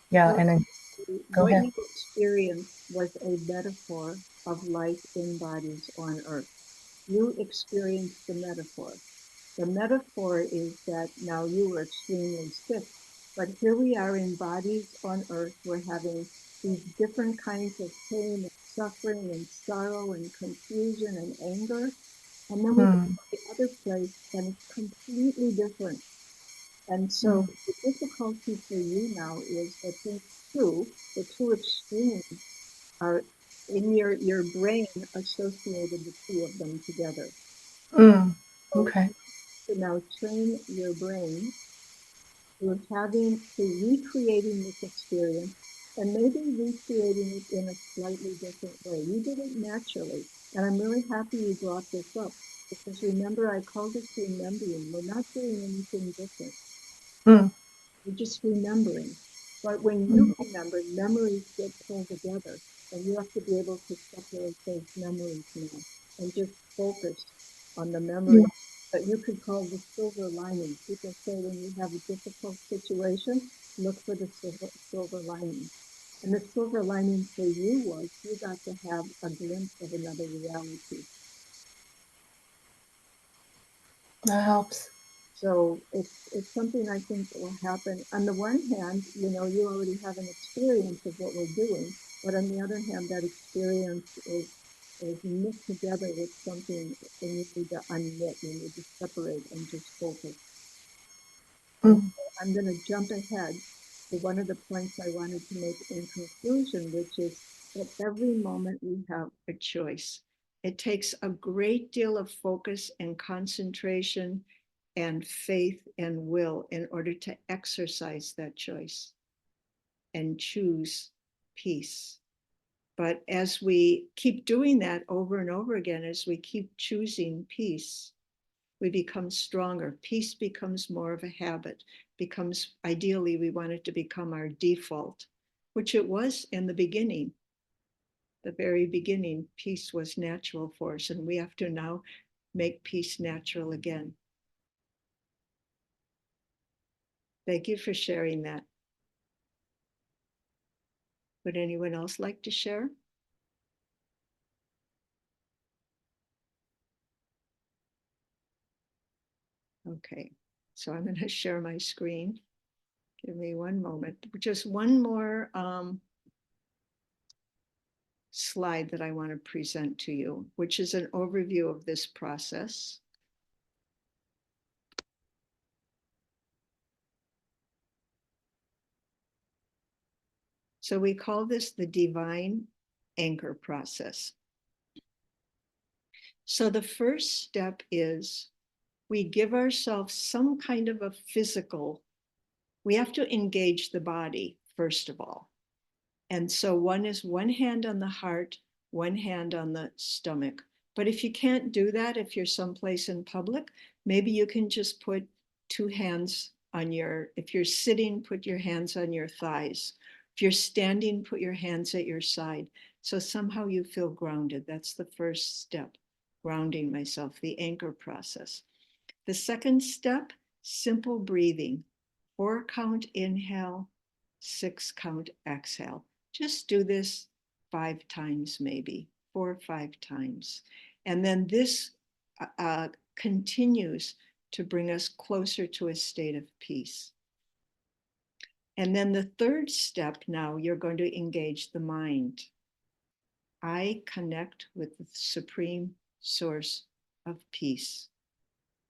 yeah, Well, and then go what ahead. you experienced was a metaphor of life in bodies on Earth. You experienced the metaphor. The metaphor is that now you were extremely sick, but here we are in bodies on Earth. We're having these different kinds of pain and suffering and sorrow and confusion and anger. And then we go to the other place and it's completely different. And so the difficulty for you now is that the two extremes are in your brain associated the two of them together. So Okay. to now train your brain to recreating this experience and maybe recreating it in a slightly different way. You did it naturally. And I'm really happy you brought this up because remember, I called it remembering. We're not doing anything different. We're just remembering. But when you remember, memories get pulled together and you have to be able to separate those memories now and just focus on the memory that you could call the silver lining. People say when you have a difficult situation, look for the silver lining. And the silver lining for you was you got to have a glimpse of another reality. That helps. So it's something I think that will happen. On the one hand, you already have an experience of what we're doing, but on the other hand, that experience is knit together with something, and you need to unknit, you need to separate and just focus. And so I'm going to jump ahead to one of the points I wanted to make in conclusion, which is that every moment we have a choice. It takes a great deal of focus and concentration and faith and will in order to exercise that choice and choose peace. But as we keep doing that over and over again, as we keep choosing peace, we become stronger. Peace becomes more of a habit, ideally, we want it to become our default, which it was in the beginning. The very beginning, peace was natural for us, and we have to now make peace natural again. Thank you for sharing that. Would anyone else like to share? Okay, so I'm going to share my screen. Give me one moment. Just one more slide that I want to present to you, which is an overview of this process. So we call this the divine anchor process. So the first step is we give ourselves some kind of a physical, we have to engage the body, first of all. And so one is one hand on the heart, one hand on the stomach. But if you can't do that, if you're someplace in public, maybe you can just put two hands on your, if you're sitting, put your hands on your thighs. If you're standing, put your hands at your side. So somehow you feel grounded. That's the first step, grounding myself, the anchor process. The second step, simple breathing. 4 count inhale, 6 count exhale. Just do this 5 times, maybe 4 or 5 times. And then this continues to bring us closer to a state of peace. And then the third step, now you're going to engage the mind. I connect with the supreme source of peace.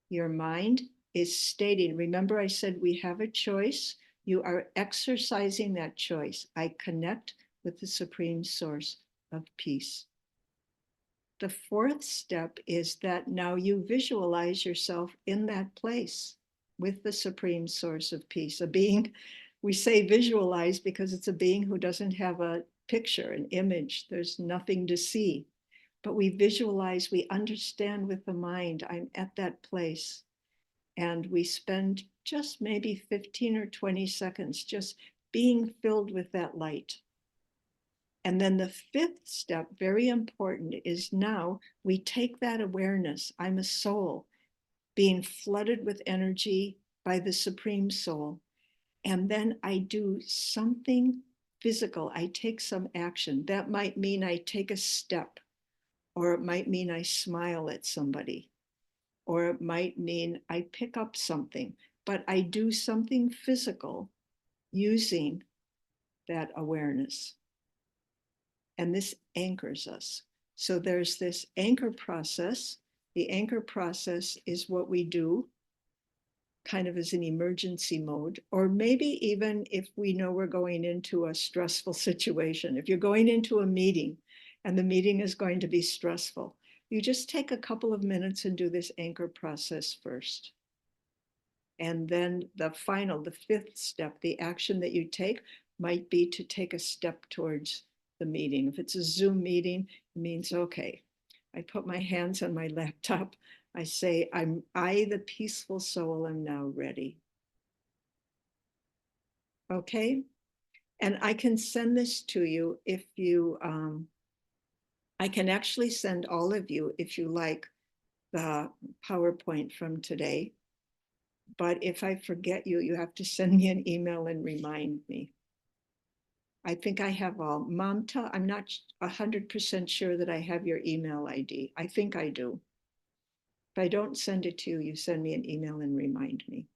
Your mind is stating, remember I said we have a choice. You are exercising that choice. I connect with the supreme source of peace. The fourth step is that now you visualize yourself in that place with the supreme source of peace, a being. We say visualize because it's a being who doesn't have a picture, an image. There's nothing to see. But we visualize, we understand with the mind, I'm at that place. And we spend just maybe 15 or 20 seconds just being filled with that light. And then the fifth step, very important, is now we take that awareness. I'm a soul being flooded with energy by the Supreme Soul. And then I do something physical. I take some action. That might mean I take a step, or it might mean I smile at somebody, or it might mean I pick up something, but I do something physical using that awareness. And this anchors us. So there's this anchor process. The anchor process is what we do kind of as an emergency mode, or maybe even if we know we're going into a stressful situation. If you're going into a meeting and the meeting is going to be stressful, you just take a couple of minutes and do this anchor process first. And then the final, the fifth step, the action that you take might be to take a step towards the meeting. If it's a Zoom meeting, it means, okay, I put my hands on my laptop. I say, I, the peaceful soul, am now ready. Okay? And I can send this to you if you, I can actually send all of you, if you like, the PowerPoint from today. But if I forget you, you have to send me an email and remind me. I think I have all. Mamta, I'm not 100% sure that I have your email ID. I think I do. If I don't send it to you, you send me an email and remind me.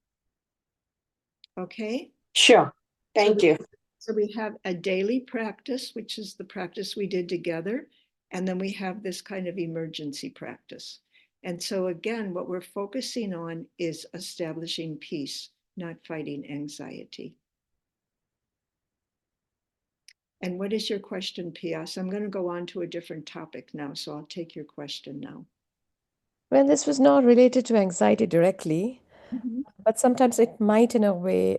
Okay? Sure. Thank you. So we have a daily practice, which is the practice we did together. And then we have this kind of emergency practice. And so again, what we're focusing on is establishing peace, not fighting anxiety. And what is your question, Pias? I'm going to go on to a different topic now, so I'll take your question now. Well, this was not related to anxiety directly, Mm-hmm. but sometimes it might, in a way,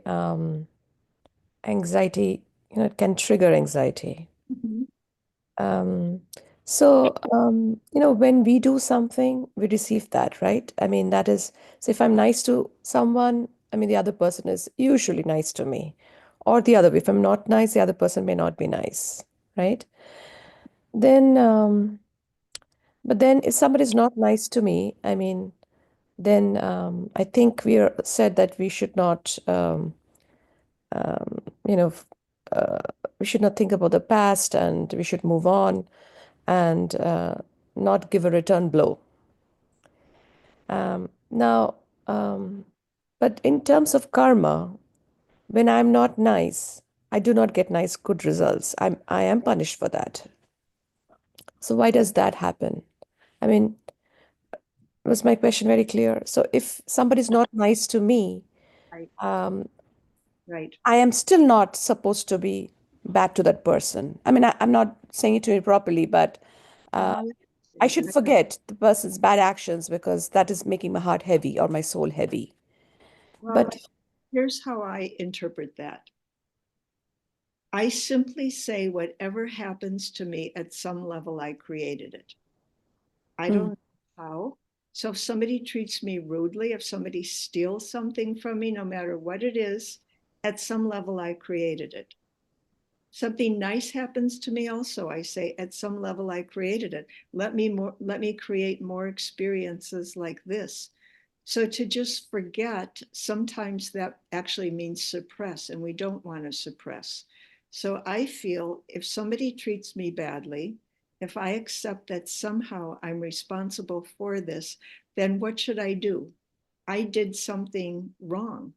anxiety, it can trigger anxiety. Mm-hmm. When we do something, we receive that, right? I mean, that is, so if I'm nice to someone, I mean, the other person is usually nice to me. Or the other way, if I'm not nice, the other person may not be nice, right? But then if somebody is not nice to me, I mean, then I think we are said that we should not, um, you know, f- uh, we should not think about the past and we should move on and not give a return blow. Now, but in terms of karma, when I'm not nice, I do not get nice, good results. I am punished for that. So why does that happen? I mean, was my question very clear? So if somebody's not nice to me, Right. um, Right. I am still not supposed to be bad to that person. I mean, I'm not saying it to me properly, but I should forget the person's bad actions because that is making my heart heavy or my soul heavy. Well, But here's how I interpret that. I simply say whatever happens to me at some level, I created it. I don't know how. So if somebody treats me rudely, if somebody steals something from me, no matter what it is, at some level, I created it. Something nice happens to me also, I say, at some level, I created it. Let me create more experiences like this. So to just forget, sometimes that actually means suppress, and we don't want to suppress. So I feel if somebody treats me badly, if I accept that somehow I'm responsible for this, then what should I do? I did something wrong.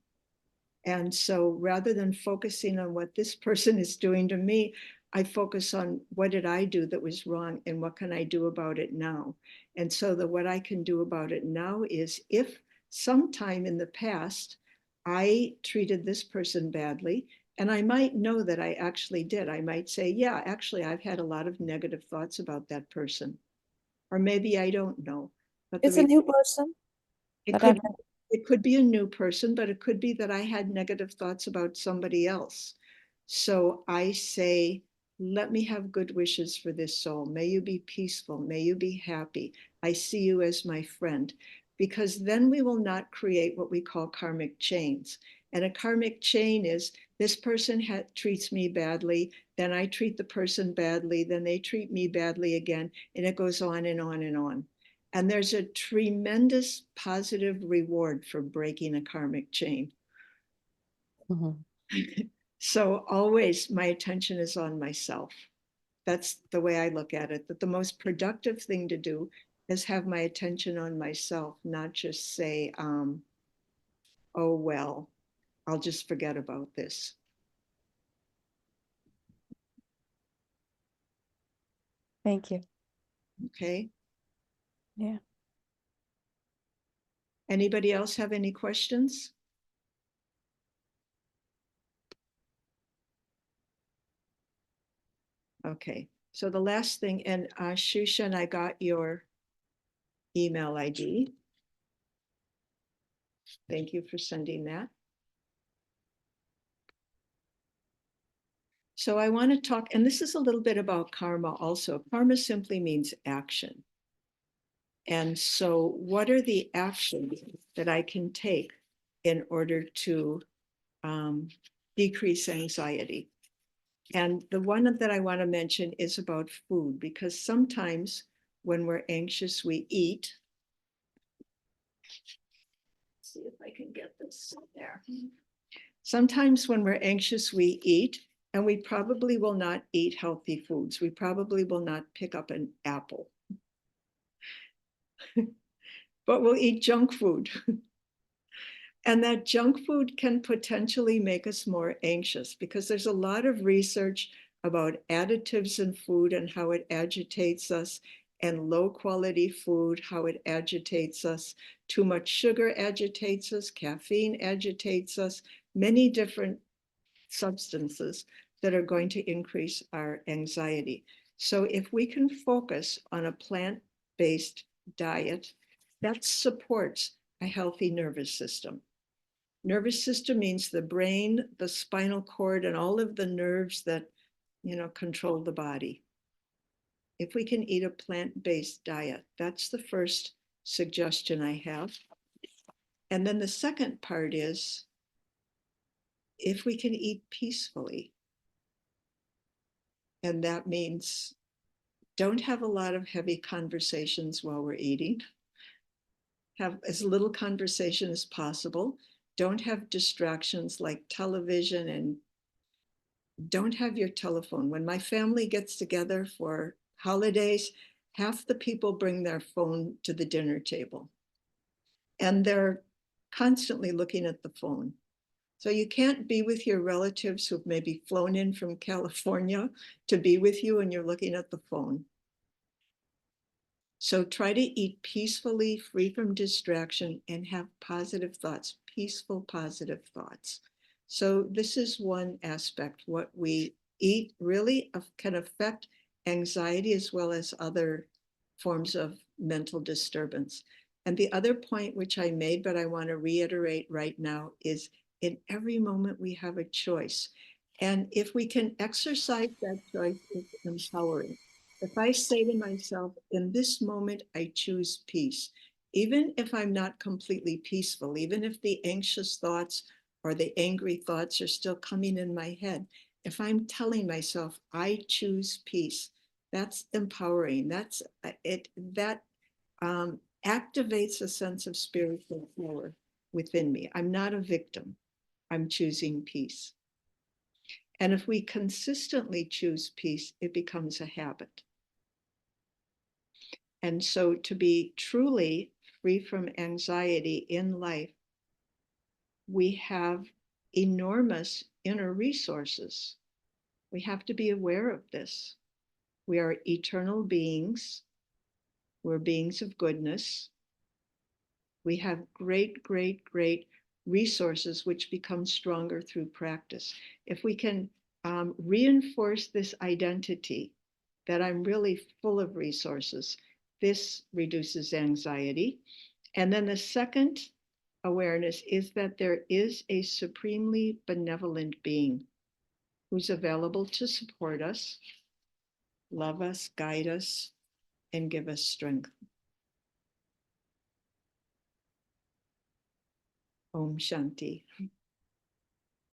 And so rather than focusing on what this person is doing to me, I focus on what did I do that was wrong and what can I do about it now? And so what I can do about it now is if sometime in the past I treated this person badly, and I might know that I actually did. I might say, yeah, actually, I've had a lot of negative thoughts about that person. Or maybe I don't know. But it's a new person it that could it could be a new person, but it could be that I had negative thoughts about somebody else. So I say, let me have good wishes for this soul. May you be peaceful. May you be happy. I see you as my friend. Because then we will not create what we call karmic chains. And a karmic chain is this person treats me badly, then I treat the person badly, then they treat me badly again, and it goes on and on and on. And there's a tremendous positive reward for breaking a karmic chain. Mhm. So always my attention is on myself. That's the way I look at it, that the most productive thing to do is have my attention on myself, not just say, oh, well, I'll just forget about this. Thank you. Okay. Yeah. Anybody else have any questions? Okay. So the last thing, and Shushan, I got your email ID. Thank you for sending that. So I want to talk, and this is a little bit about karma also. Karma simply means action. And so what are the actions that I can take in order to decrease anxiety? And the one that I want to mention is about food, because sometimes when we're anxious, we eat. Let's see if I can get this there. Sometimes when we're anxious, we eat, and we probably will not eat healthy foods. We probably will not pick up an apple, but we'll eat junk food. And that junk food can potentially make us more anxious because there's a lot of research about additives in food and how it agitates us, and low quality food, how it agitates us. Too much sugar agitates us, caffeine agitates us, many different substances that are going to increase our anxiety. So if we can focus on a plant-based diet, that supports a healthy nervous system. Nervous system means the brain, the spinal cord, and all of the nerves that, control the body. If we can eat a plant-based diet, that's the first suggestion I have. And then the second part is if we can eat peacefully. And that means don't have a lot of heavy conversations while we're eating. Have as little conversation as possible. Don't have distractions like television, and don't have your telephone. When my family gets together for holidays, half the people bring their phone to the dinner table, and they're constantly looking at the phone. So you can't be with your relatives who've maybe flown in from California to be with you and you're looking at the phone. So try to eat peacefully, free from distraction, and have positive thoughts, peaceful, positive thoughts. So this is one aspect, what we can affect anxiety as well as other forms of mental disturbance. And the other point which I made, but I want to reiterate right now, is in every moment we have a choice. And if we can exercise that choice, it's empowering. If I say to myself, in this moment, I choose peace, even if I'm not completely peaceful, even if the anxious thoughts or the angry thoughts are still coming in my head, if I'm telling myself, I choose peace, that's empowering. That's it. That activates a sense of spiritual power within me. I'm not a victim. I'm choosing peace. And if we consistently choose peace, it becomes a habit. And so to be truly free from anxiety in life, we have enormous inner resources. We have to be aware of this. We are eternal beings. We're beings of goodness. We have great, great, great resources which become stronger through practice. If we can reinforce this identity that I'm really full of resources, this reduces anxiety. And then the second awareness is that there is a supremely benevolent being who's available to support us, love us, guide us, and give us strength. Om Shanti.